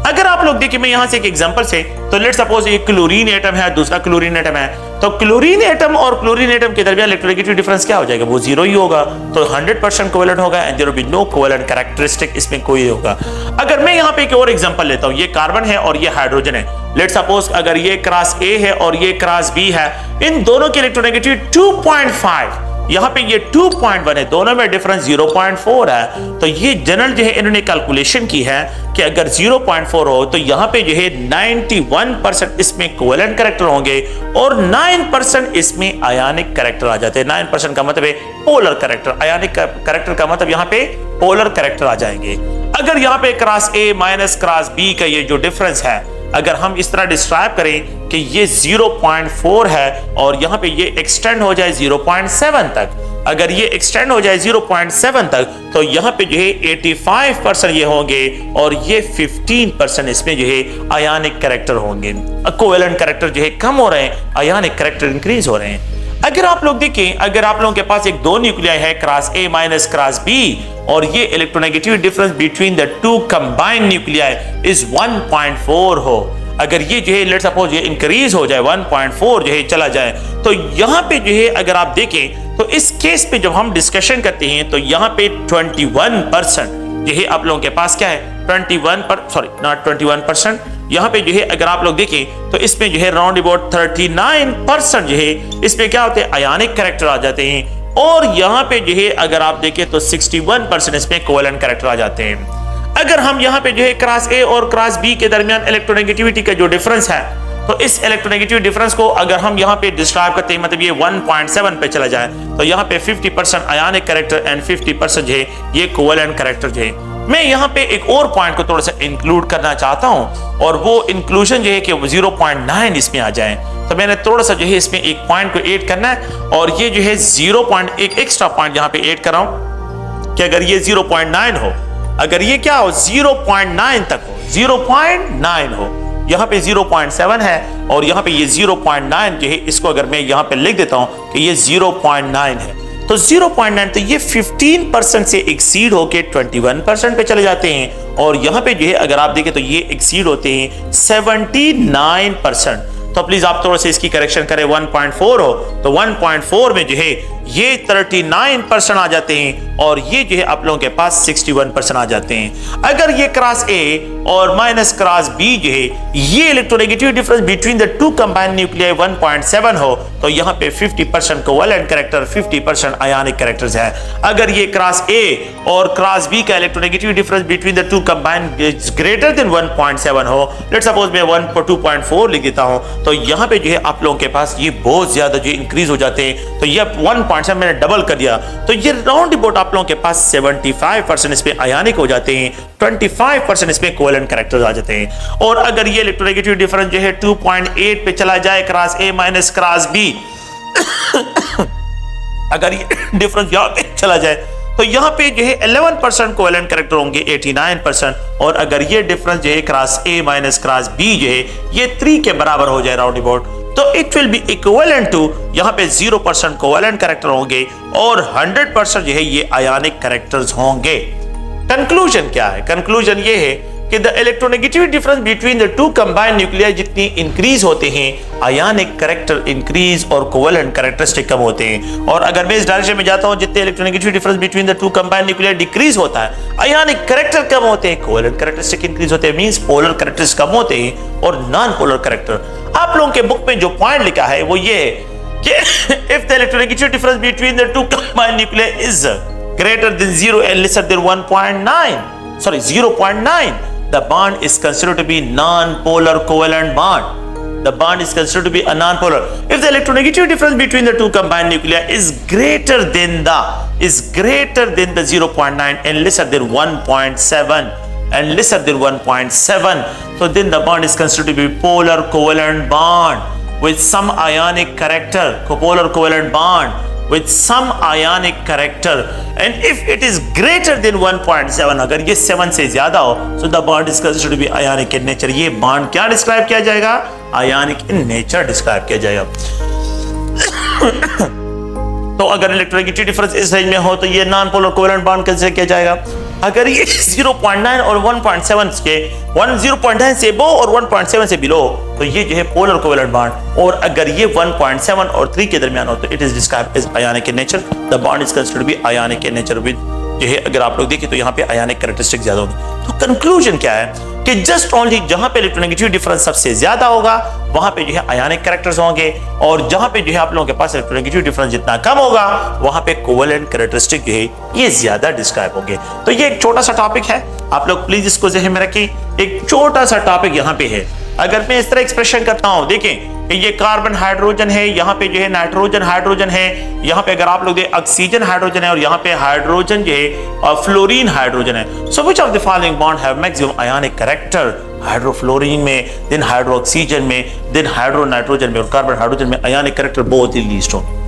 अगर आप लोग देखिए मैं यहां से एक एग्जांपल से, तो लेट्स सपोज एक क्लोरीन एटम है, दूसरा क्लोरीन एटम है, तो क्लोरीन एटम और क्लोरीन एटम के दरमियान इलेक्ट्रोनेगेटिव डिफरेंस क्या हो जाएगा? वो जीरो ही होगा। तो 100% कोवेलेंट होगा and there will be no covalent characteristic इसमें कोई होगा। अगर मैं यहां पे एक और एग्जांपल लेता हूं, ये कार्बन है और ये हाइड्रोजन है। लेट्स सपोज अगर ये क्रॉस ए है और ये क्रॉस बी है, इन दोनों की इलेक्ट्रोनेगेटिविटी 2.5, यहाँ पे ये 2.1 है, दोनों में डिफरेंस 0.4 है। तो ये जनरल जो है इन्होंने कैलकुलेशन की है कि अगर 0.4 हो तो यहाँ पे जो है 91% इसमें कोवेलेंट कैरेक्टर होंगे और 9% इसमें आयोनिक कैरेक्टर आ जाते हैं। 9% का मतलब है पोलर कैरेक्टर, आयोनिक कैरेक्टर का मतलब यहाँ पे पोलर कैरेक्टर आ जाएंगे। अगर यहाँ पे cross A minus cross B का ये जो डिफरेंस है, अगर हम इस तरह डिस्क्राइब करें कि ये 0.4 है और यहाँ पे ये एक्सटेंड हो जाए 0.7 तक, अगर ये एक्सटेंड हो जाए 0.7 तक तो यहाँ पे जो है 85% ये होंगे और ये 15% इसमें जो है आयोनिक कैरेक्टर होंगे। कोवेलेंट कैरेक्टर जो है कम हो रहे हैं, आयोनिक कैरेक्टर इंक्रीज हो रहे हैं। अगर आप लोग देखें, अगर आप लोगों के पास एक दो न्यूक्लियाई है cross A minus cross B और ये electronegative difference between the two combined nuclei is 1.4 हो, अगर ये जो है लेट्स सपोज ये इंक्रीज हो जाए 1.4 जो है चला जाए, तो यहाँ पे जो है अगर आप देखें तो इस केस पे जब हम डिस्कशन करते हैं तो यहाँ पे 21% जो है आप लोगों के पास क्या है 21% यहाँ पे जो है अगर आप लोग देखें तो इसमें जो है राउंड अबाउट 39% जो है इसमें क्या होते हैं आयोनिक कैरेक्टर आ जाते हैं और यहाँ पे जो है अगर आप देखें तो 61% इसमें कोवेलेंट कैरेक्टर आ जाते हैं। अगर हम यहाँ पे जो है क्रॉस ए और क्रॉस बी के दरमियान इलेक्ट्रोनेगेटिविटी का जो डिफरेंस है, तो इस इलेक्ट्रोनेगेटिव डिफरेंस को अगर हम यहाँ पे डिस्क्राइब करते हैं मतलब ये 1.7 पे चला जाए तो यहाँ पे 50% आयोनिक कैरेक्टर एंड 50% जो है ये कोवेलेंट कैरेक्टर जो है। मैं यहाँ पे एक और पॉइंट को थोड़ा सा इंक्लूड करना चाहता हूँ और वो इंक्लूजन जो है कि 0.9 इसमें आ जाए। तो मैंने थोड़ा सा जो है इसमें एक पॉइंट को ऐड करना है और ये जो है 0.1 एक्स्ट्रा पॉइंट यहाँ पे ऐड कर रहा हूँ कि अगर ये 0.9 हो, अगर ये क्या हो 0.9 तक हो, 0.9 हो, यहाँ पे 0.7 है और यहाँ पे ये 0.9 जो है इसको अगर मैं यहाँ पे लिख देता हूँ कि ये 0.9 है तो 0.9 तो ये 15% से एक्सीड होके 21% पे चले जाते हैं और यहाँ पे जो है अगर आप देखें तो ये एक्सीड होते हैं 79%। तो प्लीज आप थोड़ा सा इसकी करेक्शन करें, 1.4 हो तो 1.4 में जो है ये 39% आ जाते हैं और ये जो है आप लोगों के पास 61% आ जाते हैं। अगर ये क्रॉस ए और माइनस क्रॉस बी जो है ये electronegative difference between the two combined nuclei 1.7 हो तो यहाँ पे 50% कोवेलेंट कैरेक्टर, 50% आयनिक कैरेक्टर्स है। अगर ये क्लास ए और क्लास बी का electronegativity difference between the two combined is greater than 1.7 हो, लेट्स सपोज मैं 2.4 लिख देता हूं, तो यहाँ पे जो है आप लोगों के पास ये बहुत ज्यादा जो इंक्रीज हो जाते हैं। तो ये 1.7 मैंने डबल कर दिया, तो ये राउंड अबाउट आप लोगों के पास 75% इसमें आयनिक हो जाते हैं, 25% इसमें कोवेलेंट कैरेक्टर्स आ जाते हैं। और अगर ये इलेक्ट्रोनेगेटिविटी डिफरेंस जो है 2.8 पे चला जाए class A minus class B, अगर ये डिफरेंस यहां पे चला जाए तो यहां पे जो है 11% कोवेलेंट कैरेक्टर होंगे 89%, और अगर ये डिफरेंस जो है class A minus class B जो है ये 3 के बराबर हो जाए राउंड अबाउट, तो it will be equivalent to यहां पे 0% कोवेलेंट कैरेक्टर होंगे और 100% जो है ये आयनिक कैरेक्टर्स होंगे। कंक्लूजन क्या है? कंक्लूजन ये है कि the electronegativity difference between the two combined nuclei जितनी इंक्रीज होते हैं, आयनिक कैरेक्टर इंक्रीज और कोवेलेंट कैरेक्टरिस्टिक कम होते हैं। और अगर मैं इस डायरेक्शन में जाता हूं, जितने electronegativity difference between the two combined nuclei decrease होता है, आयनिक कैरेक्टर कम होते हैं, कोवेलेंट कैरेक्टरिस्टिक इंक्रीज होते हैं, मींस पोलर कैरेक्टर्स कम होते हैं और नॉन पोलर कैरेक्टर। आप लोगों के बुक में जो पॉइंट लिखा है वो ये है कि if the electronegativity difference between the two combined nuclei is greater than 0 and lesser than 0.9, the bond is considered to be non-polar covalent bond. The bond is considered to be a non-polar. If the electronegativity difference between the two combined nuclei is greater than the 0.9 and lesser than 1.7, so then the bond is considered to be polar covalent bond with some ionic character, copolar covalent bond with some ionic character, and if it is greater than 1.7, अगर ये 7 से ज्यादा हो, so the bond is considered to be ionic in nature. ये bond क्या describe किया जाएगा? Ionic in nature describe किया जाएगा। तो अगर इलेक्ट्रोनेगेटिविटी डिफरेंस इस रेंज में हो तो ये non polar covalent bond consider किया जाएगा। अगर ये 0.9 और 1.7 के 0.9 से अबव और 1.7 से बिलो तो ये जो है पोलर कोवेलेंट बॉन्ड, और अगर ये 1.7 और 3 के दरमियान हो तो it is described as ionic in nature. The bond is considered to be ionic in nature with जो है, अगर आप लोग देखें तो यहाँ पे आयनिक कैरेक्टरिस्टिक ज्यादा होगी। तो कंक्लूजन क्या है कि जस्ट ओनली जहां पे इलेक्ट्रोनेगेटिविटी डिफरेंस सबसे ज्यादा होगा वहां पे जो है आयनिक कैरेक्टर्स होंगे, और जहां पे जो है आप लोगों के पास इलेक्ट्रोनेगेटिविटी डिफरेंस जितना कम होगा वहां पे कोवेलेंट कैरेक्टरिस्टिक जो है ये ज्यादा डिस्क्राइब होंगे। तो ये एक छोटा सा टॉपिक है, आप लोग प्लीज इसको ज़हन में रखें। एक छोटा सा टॉपिक यहाँ पे है, अगर मैं इस तरह एक्सप्रेशन करता हूं, देखें ये कार्बन हाइड्रोजन है, यहाँ पे जो है नाइट्रोजन हाइड्रोजन है, यहाँ पे अगर आप लोग देखें ऑक्सीजन हाइड्रोजन है, और यहाँ पे हाइड्रोजन जो है फ्लोरीन हाइड्रोजन है। So which of the following bond have maximum ionic character? Hydrofluorine में, देन हाइड्रो ऑक्सीजन में, देन हाइड्रो नाइट्रोजन में, और कार्बन हाइड्रोजन में आयनिक कैरेक्टर बहुत ही लीस्ट होंगे।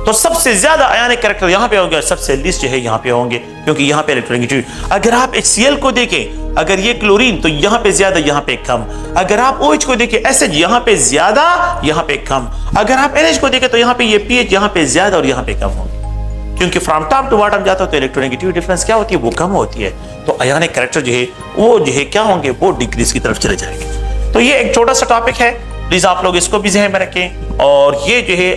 तो सबसे ज्यादा आयनिक कैरेक्टर यहाँ पे होंगे और सबसे लीस्ट जो है यहाँ पे होंगे, क्योंकि यहाँ पे इलेक्ट्रोनेगेटिविटी, अगर आप HCl को देखें, अगर ये क्लोरीन तो यहाँ पे ज्यादा यहाँ पे कम, अगर आप OH को देखें एसिड यहाँ पे ज्यादा यहाँ पे कम, अगर आप NH को देखें तो यहाँ पे ये pH यहाँ पे ज्यादा और यहाँ पे कम होंगे, क्योंकि फ्रॉम टॉप टू बॉटम जाता हो तो इलेक्ट्रोनेगेटिविटी डिफरेंस क्या होती है? वो कम होती है। तो आयनिक कैरेक्टर जो है वो जो है क्या होंगे? वो डिक्रीज की तरफ चले जाएंगे। तो ये एक छोटा सा टॉपिक है, प्लीज आप लोग इसको भी ज़हन में रखें। और ये जो है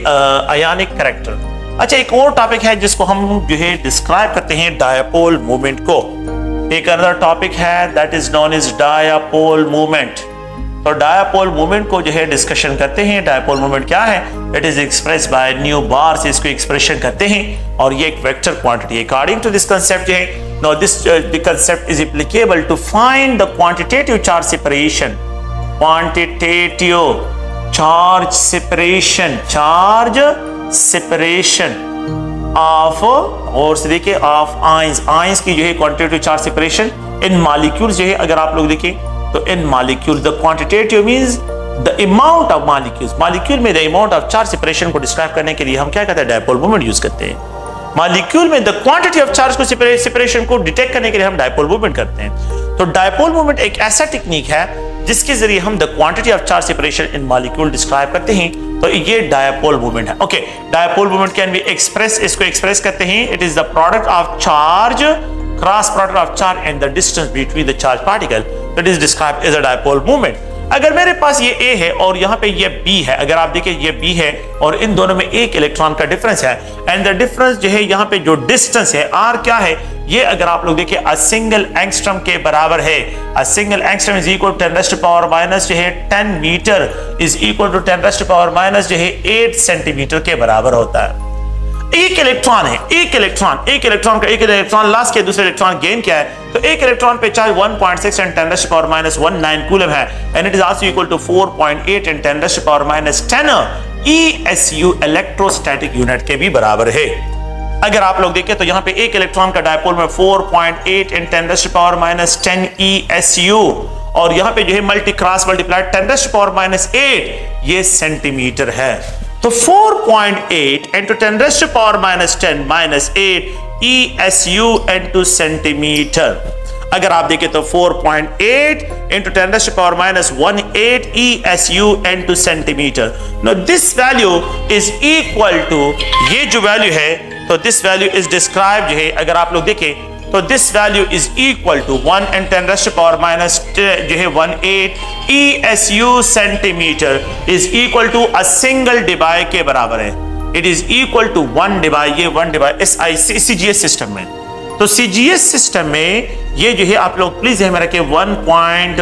आयनिक कैरेक्टर। अच्छा, एक और टॉपिक है जिसको हम जो है डिस्क्राइब करते हैं डायपोल मूवमेंट को। एक अदर टॉपिक है that is known as dipole movement. तो डायपोल मूवमेंट को जो है डिस्कशन करते हैं। डायपोल मूवमेंट क्या है? It is express by new bar से इसको एक्सप्रेशन करते हैं, और ये एक वेक्टर क्वांटिटी है। अकॉर्डिंग टू दिस कंसेप्ट जो है, now this the concept is applicable to find the quantitative charge separation, quantitative charge separation of, और से देखिए ऑफ आयंस की जो है quantitative charge separation in molecules जो है, अगर आप लोग देखें तो इन molecule the quantitative means the amount of molecule में the amount of charge separation को डिस्क्राइब करने के लिए हम क्या कहते हैं? डायपोल मूवमेंट यूज करते हैं। मॉलिक्यूल में द क्वांटिटी ऑफ चार्ज को सेपरेशन को डिटेक्ट करने के लिए हम डायपोल मूवमेंट करते हैं। तो डायपोल मूवमेंट एक ऐसा टेक्निक है जिसके जरिए हम the quantity of charge separation in molecule describe करते हैं। तो ये डायपोल मूवमेंट है। Okay, dipole movement can be express, इसको एक्सप्रेस करते हैं, it is the product of charge, cross product of charge and the distance between the charge particle, that is described as a dipole movement. अगर मेरे पास ये A है और यहाँ पे ये B है, अगर आप देखिए ये B है और इन दोनों में एक इलेक्ट्रॉन का डिफरेंस है, एंड द डिफरेंस जो है यहाँ पे जो डिस्टेंस है R क्या है, ये अगर आप लोग देखिए अ सिंगल एंगस्ट्रॉम के बराबर है। A single angstrom is equal to 10 raised to power minus जो है 10 meter is equal to 10 raised to power minus जो है 8 सेंटीमीटर के बराबर होता है। एक इलेक्ट्रॉन है, एक इलेक्ट्रॉन लास्ट के दूसरे इलेक्ट्रॉन गेन क्या है, तो एक इलेक्ट्रॉन पे charge 1.6 and 10 raised to power minus 19 coulomb है, and it is also equal to 4.8 and 10 raised to power minus 10 ESU electrostatic unit के भी बराबर है। अगर आप लोग देखें तो यहाँ पे एक इलेक्ट्रॉन का डायपोल में 4.8 and 10 raised to power minus 10 ESU, और यहाँ पे जो है multiplied 10 raised to power minus 8 ये सेंटीमीटर है। तो 4.8 into 10 raised to power minus 10 minus 8 ESU into centimetre. अगर आप देखें तो 4.8 into 10 raised to power minus 18 ESU into centimetre. Now this value is equal to, ये जो वैल्यू है तो this value is described जो है, अगर आप लोग देखें तो this value is equal to 1 and 10 raised to power minus जो है 18 ESU centimetre is equal to a single Dibai के बराबर है। It is equal to 1 Dibai, ये 1 डिवाई CGS सिस्टम में। तो CGS सिस्टम में ये जो है आप लोग प्लीज ध्यान में रखें 1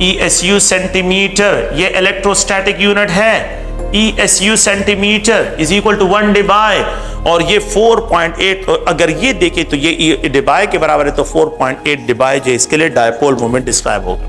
ESU सेंटीमीटर ये इलेक्ट्रोस्टैटिक यूनिट है। ESU centimeter is equal to 1 debye, और ये 4.8 अगर ये देखें तो ये डिवाई के बराबर है, तो 4.8 डिवाई जो है इसके लिए डायपोल मोमेंट डिस्क्राइब होगा।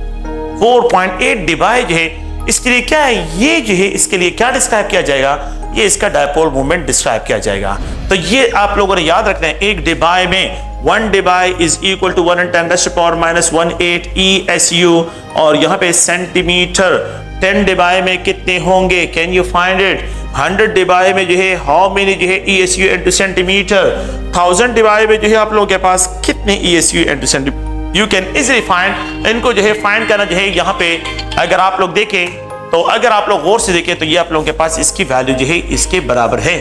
4.8 डिवाई जो है इसके लिए क्या है, ये जो है इसके लिए क्या डिस्क्राइब किया जाएगा, ये इसका डायपोल मोमेंट डिस्क्राइब किया जाएगा। तो ये आप लोगों ने याद रखना है, एक डिवाई में 1 Dibai is equal to 1 and 10 raised to power minus 18 ESU, और यहाँ पे सेंटीमीटर 10 डिवाई में कितने होंगे, can you find it. 100 Dibai में जो है हाउ मेनी जो है ESU into सेंटीमीटर, 1000 डिवाई में जो है आप लोगों के पास कितने ESU into centimetre, you can easily find. इनको जो है फाइंड करना जो है यहाँ पे अगर आप लोग देखें तो अगर आप लोग गौर से देखें तो ये आप लोगों के पास इसकी वैल्यू जो है इसके बराबर है।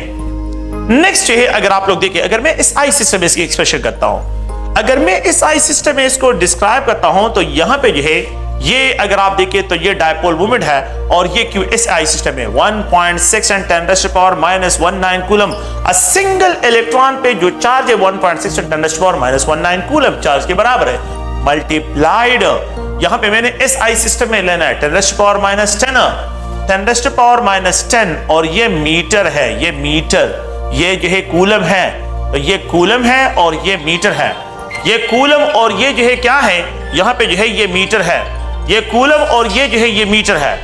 नेक्स्ट जो है अगर आप लोग देखें, अगर मैं इस आई सिस्टम में इसकी एक्सप्रेशन करता हूं, अगर मैं इस आई सिस्टम में इसको डिस्क्राइब करता हूं तो यहां पे जो है ये अगर आप देखें तो ये डायपोल मोमेंट है, और ये क्यों इस आई सिस्टम में 1.6 and 10 raised to power minus 19 coulomb. A single electron पे जो चार्ज है 1.6 and 10 raised to power minus 19 coulomb charge के बराबर है, मल्टीप्लाइड यहां पे मैंने इस आई सिस्टम में लेना है 10 raised to power minus 10 raised to power minus 10, और ये मीटर है, ये मीटर, ये जो है कूलम है, तो ये कूलम है और ये मीटर है, ये कूलम और ये जो है क्या है, यहाँ पे जो है ये मीटर है, ये कूलम और ये जो है ये मीटर है।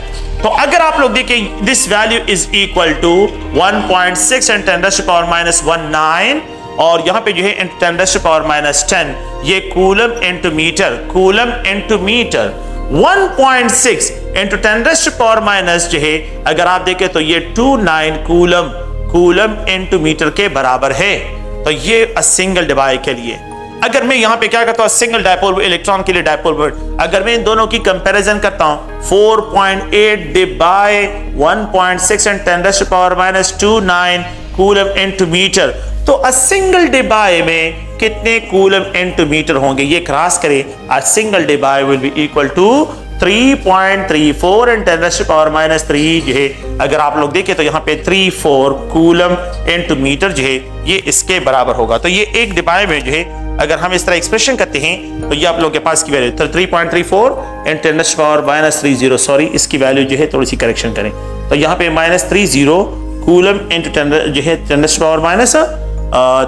तो अगर आप लोग देखें this value is equal to 1.6 and 10 raised to power minus 19, और यहाँ पे जो है 10 रेज़्ड टू पावर माइनस 10, ये coulomb into meter, coulomb into meter. 1.6 into 10 raised to power minus जो है अगर आप देखें तो ये 29 कूलम इनटू मीटर के बराबर है। तो ये अ सिंगल डिवाई के लिए। अगर मैं यहाँ पे क्या करता हूँ, सिंगल डायपोल इलेक्ट्रॉन के लिए डायपोल मोमेंट, अगर मैं इन दोनों की कंपैरिजन करता हूँ 4.8 debye 1.6 and 10 raised to power minus 29 coulomb into meter, तो अ सिंगल डिवाई में कितने कूलम इनटू मीटर होंगे, ये क्रॉस करें, a single Debye will be equal to 3.34 and 10 raised to power minus 3 जो है अगर आप लोग देखें तो यहाँ पे 34 कूलम इनटू मीटर जो है ये इसके बराबर होगा। तो ये एक डिवाई में जो है अगर हम इस तरह एक्सप्रेशन करते हैं तो ये आप लोगों के पास की value 3.34 and 10 raised to power minus 30, sorry इसकी वैल्यू जो है थोड़ी सी करेक्शन करें, तो यहाँ पे माइनस 30 कूलम इनटू 10 जो है 10 raised to power minus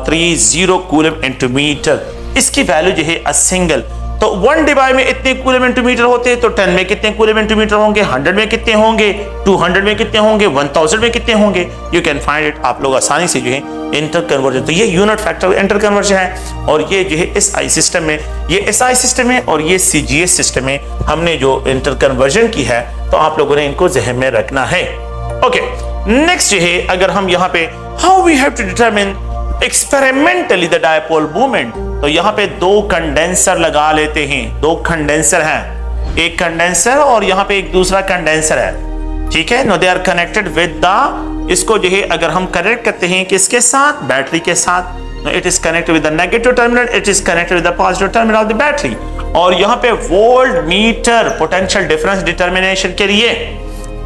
30 coulomb into meter, इसकी वैल्यू जो है अ सिंगल। तो 1 डिवाई में इतने कूलम इनटू मीटर होते हैं, तो 10 में कितने कूलम इनटू मीटर होंगे, 100 में कितने होंगे, 200 में कितने होंगे, 1000 में कितने होंगे, यू कैन फाइंड इट। आप लोग आसानी से जो है इंटर कन्वर्जन, तो ये यूनिट फैक्टर इंटर कन्वर्जन है, और ये जो है इस आई सिस्टम में, ये एस आई सिस्टम में और ये CGS सिस्टम में हमने जो इंटर कन्वर्जन की है, तो आप लोगों ने इनको ज़हन में रखना है। ओके, नेक्स्ट जो है अगर हम यहाँ पे how we have to determine experimentally the dipole moment, तो यहाँ पे 2 कंडेंसर लगा लेते हैं, 2 कंडेंसर हैं, एक कंडेंसर और यहाँ पे एक दूसरा कंडेंसर है, ठीक है। Now they are connected with the, इसको जो है अगर हम कनेक्ट करते हैं किसके साथ, बैटरी के साथ, it is connected with the negative terminal, it is connected with the positive terminal of the battery. और यहाँ पे volt meter potential difference determination के लिए।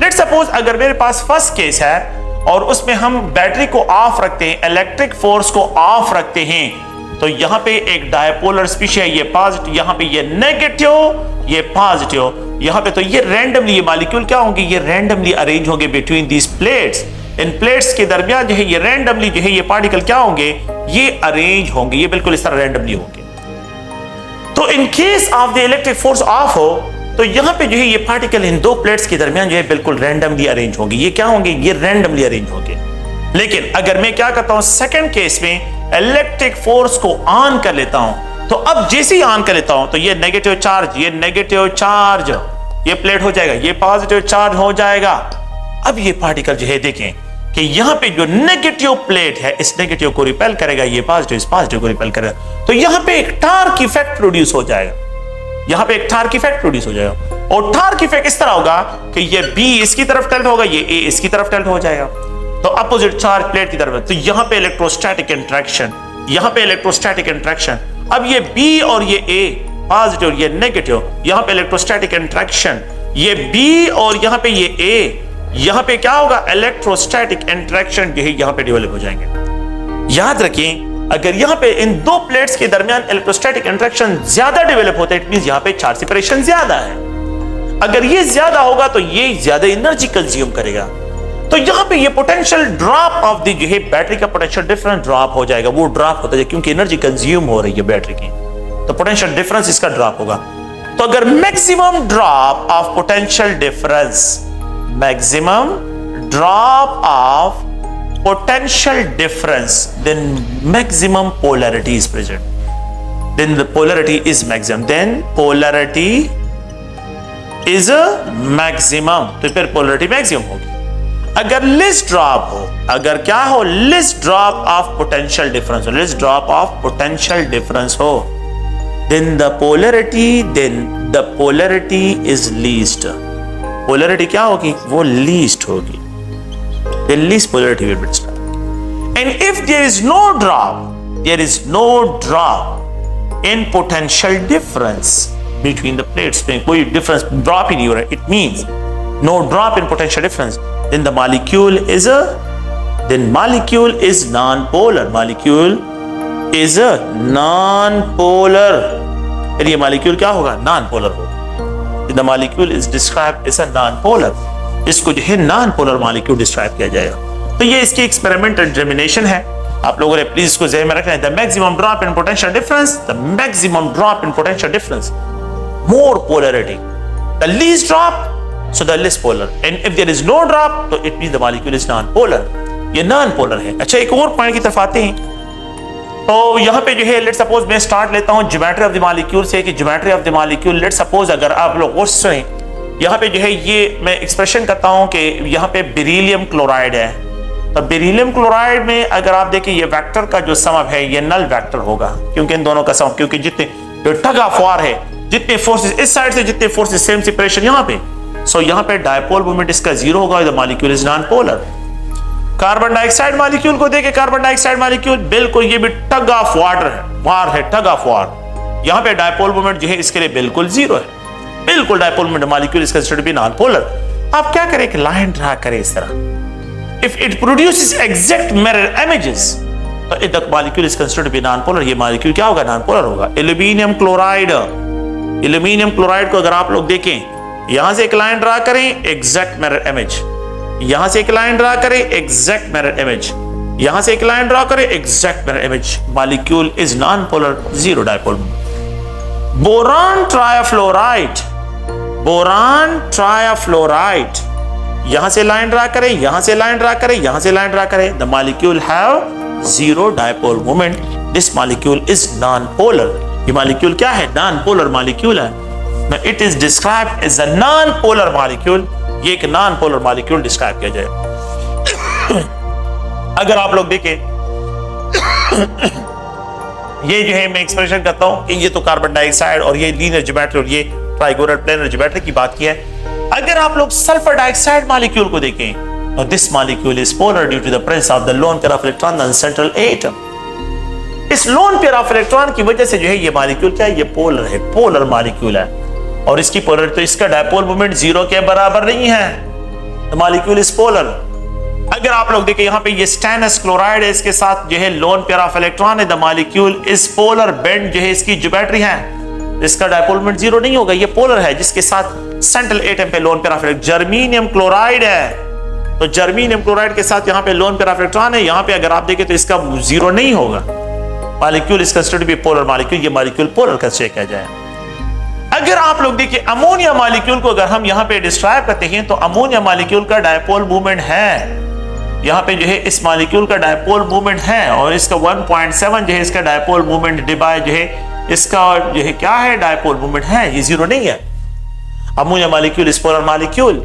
लेट्स सपोज अगर मेरे पास फर्स्ट केस है और उसमें हम बैटरी को ऑफ रखते हैं, इलेक्ट्रिक फोर्स को ऑफ रखते हैं, तो यहाँ पे एक डायपोलर स्पीशीज है, ये पॉजिटिव, यहाँ पे ये नेगेटिव, ये पॉजिटिव, यहाँ पे तो ये रैंडमली ये मॉलिक्यूल क्या होंगे, ये रैंडमली अरेंज होंगे between these plates. In plates के दरमियान जो है ये रैंडमली जो है ये पार्टिकल क्या होंगे, ये अरेंज होंगे, ये बिल्कुल इस तरह रैंडमली होंगे। तो in case of the electric force of हो तो यहाँ पे जो है ये पार्टिकल इन दो प्लेट्स के दरमियान जो है बिल्कुल रैंडमली अरेंज होंगे, ये क्या होंगे, ये रैंडमली अरेंज होंगे। लेकिन अगर मैं क्या करता हूं सेकंड केस में इलेक्ट्रिक फोर्स को ऑन कर लेता हूं, तो अब जैसे ही ऑन कर लेता हूं तो ये नेगेटिव चार्ज, ये नेगेटिव चार्ज, ये प्लेट हो जाएगा, ये पॉजिटिव चार्ज हो जाएगा। अब ये पार्टिकल जो है देखें कि यहां पे जो नेगेटिव प्लेट है इस नेगेटिव को रिपेल करेगा, ये पॉजिटिव इस पॉजिटिव को रिपेल करेगा, तो यहां पे एक टार्क इफेक्ट प्रोड्यूस हो जाएगा, यहां पे एक टार्क इफेक्ट प्रोड्यूस हो जाएगा। और टार्क इफेक्ट इस तरह होगा कि ये बी इसकी तरफ टिल्ट होगा, ये ए इसकी तरफ टिल्ट हो जाएगा, तो अपोजिट चार्ज प्लेट की तरफ। तो यहां पे इलेक्ट्रोस्टैटिक इंटरेक्शन, यहां पे इलेक्ट्रोस्टैटिक इंटरेक्शन। अब ये बी और ये ए पॉजिटिव, ये नेगेटिव, यहां पे इलेक्ट्रोस्टैटिक इंटरेक्शन, ये बी और यहां पे ये ए, यहां पे क्या होगा, इलेक्ट्रोस्टैटिक इंटरेक्शन जो है यहां पे डेवलप हो जाएंगे। याद रखें अगर यहां पे इन दो प्लेट्स के दरमियान इलेक्ट्रोस्टैटिक इंटरेक्शन ज्यादा डेवलप होता है, इट मींस यहां पे चार्ज सेपरेशन ज्यादा है। अगर ये ज्यादा होगा तो ये ज्यादा एनर्जी कंज्यूम करेगा, तो यहां पे ये पोटेंशियल ड्रॉप ऑफ द जो है बैटरी का पोटेंशियल डिफरेंस ड्रॉप हो जाएगा, वो ड्रॉप होता है क्योंकि एनर्जी कंज्यूम हो रही है बैटरी की, तो पोटेंशियल डिफरेंस इसका ड्रॉप होगा। तो अगर maximum drop of potential difference, maximum drop of potential difference, then maximum polarity is present, then the polarity is maximum, then polarity is a maximum, तो फिर polarity maximum होगी। अगर less drop हो, अगर क्या हो, less drop of potential difference, less drop of potential difference हो, then the polarity is least, polarity क्या होगी, वो least होगी, the least polarity will be described. And if there is no drop in potential difference between the plates, में कोई difference drop ही नहीं हो रहा, it means no drop in potential difference, then the molecule is non-polar, molecule is a non-polar, फिर ये molecule क्या होगा, non-polar होगा, the molecule is described as a non-polar, इसको जो है नॉन पोलर मॉलिक्यूल डिस्क्राइब किया जाएगा। तो ये इसकी एक्सपेरिमेंटल डिटर्मिनेशन है, आप लोगों ने प्लीज इसको ज़हन में रखना है। The maximum drop in potential difference, the maximum drop in potential difference, more polarity, the least drop so the less polar, and if there is no drop तो it means the molecule is non polar, ये non polar है। अच्छा एक और point की तरफ आते हैं, तो यहाँ पे जो है लेट्स सपोज मैं स्टार्ट लेता हूँ ज्योमेट्री ऑफ द मॉलिक्यूल से, कि geometry of the molecule, let's suppose अगर आप लोग गौर से यहाँ पे जो है ये मैं एक्सप्रेशन करता हूं कि यहाँ पे बेरिलियम क्लोराइड है, तो बेरिलियम क्लोराइड में अगर आप देखें ये वेक्टर का जो सम है ये नल वेक्टर होगा, क्योंकि इन दोनों का सम, क्योंकि जितने जो टग ऑफ वार है, जितने फोर्सेस इस साइड से, जितने फोर्सेस सेम सेपरेशन यहाँ पे, सो यहाँ पे डायपोल मोमेंट इसका जीरो होगा, the molecule is non polar. Carbon dioxide molecule को देखें, कार्बन डाइऑक्साइड मॉलिक्यूल बिल्कुल ये भी टग ऑफ वाटर है, वार है, टग ऑफ वार, यहाँ पे डायपोल मोमेंट जो है इसके लिए बिल्कुल जीरो है, बिल्कुल dipole moment, molecule is considered to be non polar. आप क्या करें, एक लाइन ड्रा करें इस तरह, if it produces exact mirror images तो the molecule is considered to be non polar, ये मॉलिक्यूल क्या होगा, नॉन पोलर होगा। एल्यूमिनियम क्लोराइड, एल्यूमिनियम क्लोराइड को अगर आप लोग देखें, यहां से एक लाइन ड्रा करें, एग्जैक्ट मिरर इमेज, यहां से एक लाइन ड्रा करें, एग्जैक्ट मिरर इमेज, यहां से एक लाइन ड्रा करें, exact mirror image, molecule is non polar, zero dipole. Boron trifluoride, boron trifluoride, यहां से लाइन ड्रा करें, यहां से लाइन ड्रा करें, यहां से लाइन ड्रा करें, the molecule have zero dipole moment, this molecule is non polar, ये मॉलिक्यूल क्या है, नॉन पोलर मॉलिक्यूल है, it is described as a non polar molecule, ये एक नॉन पोलर मॉलिक्यूल डिस्क्राइब किया जाए। अगर आप लोग देखें ये जो है मैं एक्सप्रेशन करता हूं कि ये तो कार्बन डाइऑक्साइड और ये लीनियर ज्योमेट्री और ये ट्राइगोनल प्लेनर ज्योमेट्री की बात की है। अगर आप लोग सल्फर डाइऑक्साइड मॉलिक्यूल को देखें तो this molecule is polar due to the presence of the lone pair of electron on central atom, इस लोन पेयर ऑफ इलेक्ट्रॉन की वजह से जो है ये मॉलिक्यूल क्या है, ये पोलर है, पोलर मॉलिक्यूल है। और इसकी पोलर तो इसका डायपोल मोमेंट 0 के बराबर नहीं है, द मॉलिक्यूल इज पोलर। अगर आप लोग देखें यहाँ पे ये स्टेनस क्लोराइड है, इसके साथ जो है लोन पेयर ऑफ इलेक्ट्रॉन है, the molecule is polar. Bend जो है इसकी ज्योमेट्री है, इसका डायपोल मोमेंट 0 नहीं होगा, ये पोलर है, जिसके साथ सेंट्रल एटम पे loan pair of electron germanium chloride है, तो जर्मेनियम क्लोराइड के साथ यहाँ पे लोन पेयर ऑफ इलेक्ट्रॉन है। यहाँ पे अगर आप देखें तो इसका 0 नहीं होगा, molecule is considered to be polar molecule, ये मॉलिक्यूल पोलर कंसिडर किया जाए। अगर आप लोग देखिए अमोनिया मॉलिक्यूल को अगर हम यहाँ पे डिस्क्राइब करते हैं तो अमोनिया मॉलिक्यूल का डायपोल मूवमेंट है, यहाँ पे जो है इस मॉलिक्यूल का डायपोल मूवमेंट है और इसका 1.7 जो है इसका डायपोल मूवमेंट डिवाइड जो है इसका जो है क्या है, डायपोल मूवमेंट है, ये 0 नहीं है। Ammonia molecule is polar molecule.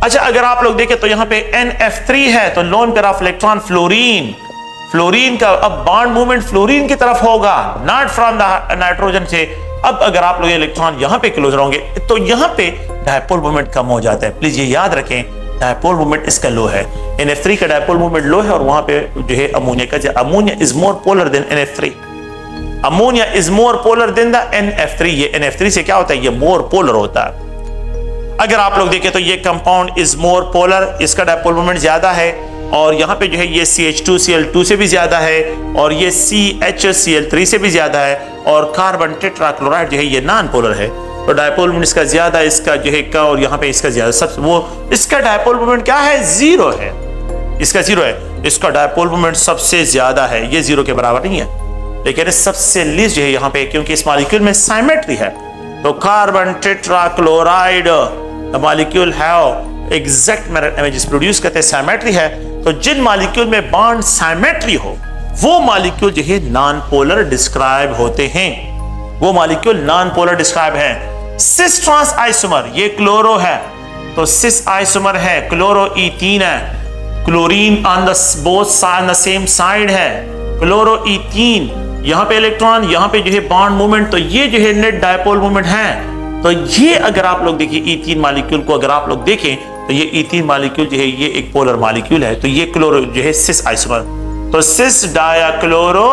अच्छा, अगर आप लोग देखें तो यहाँ पे NF3 है, तो loan pair of electron fluorine, fluorine का अब बॉन्ड मूवमेंट फ्लोरीन की तरफ होगा, नॉट फ्रॉम द नाइट्रोजन से। अब अगर आप लोग इलेक्ट्रॉन यहाँ पे क्लोजर होंगे तो यहाँ पे डायपोल मूवमेंट कम हो जाता है। प्लीज ये याद रखें, डायपोल मूवमेंट इसका लो है, NF3 का डायपोल मूवमेंट लो है और वहां पे जो है अमोनिया का, ammonia is more polar than NF3, ammonia is more polar than the NF3। ये NF3 से क्या होता है, ये मोर पोलर होता है। अगर आप लोग देखें तो ये कंपाउंड इज मोर पोलर, इसका डायपोल मूवमेंट ज्यादा है और यहाँ पे जो है ये CH2Cl2 से भी ज्यादा है और ये CHCl3 से भी ज्यादा है और कार्बन टेट्राक्लोराइड जो है ये नॉन पोलर है, तो डायपोल मोमेंट इसका ज्यादा, इसका जो है का और यहाँ पे इसका ज्यादा, सब वो इसका डायपोल मोमेंट क्या है, 0 है, इसका 0 है, इसका डायपोल मोमेंट सबसे ज्यादा है, ये 0 के बराबर नहीं है, लेकिन सबसे लीस्ट जो है यहाँ पे, क्योंकि इस मॉलिक्यूल में साइमेट्री है, तो carbon tetrachloride the molecule have exact mirror images produce करते हैं, साइमेट्री है। तो जिन मॉलिक्यूल में बॉन्ड साइमेट्री हो वो मॉलिक्यूल जो है नॉन पोलर डिस्क्राइब होते हैं, वो मॉलिक्यूल नॉन पोलर डिस्क्राइब है। सिस ट्रांस आइसोमर, ये क्लोरो है तो सिस आइसोमर है, क्लोरो E3 है, chlorine on the both side the same side है, क्लोरो E3, यहाँ पे इलेक्ट्रॉन, यहाँ पे जो है बॉन्ड मूवमेंट, तो ये जो है नेट डायपोल मूवमेंट है। तो ये अगर आप लोग देखिए E3 मॉलिक्यूल को अगर आप लोग देखें तो ये E3 मॉलिक्यूल जो है ये एक पोलर मॉलिक्यूल है, तो ये क्लोरो जो है सिस आइसोमर, तो सिस डायाक्लोरो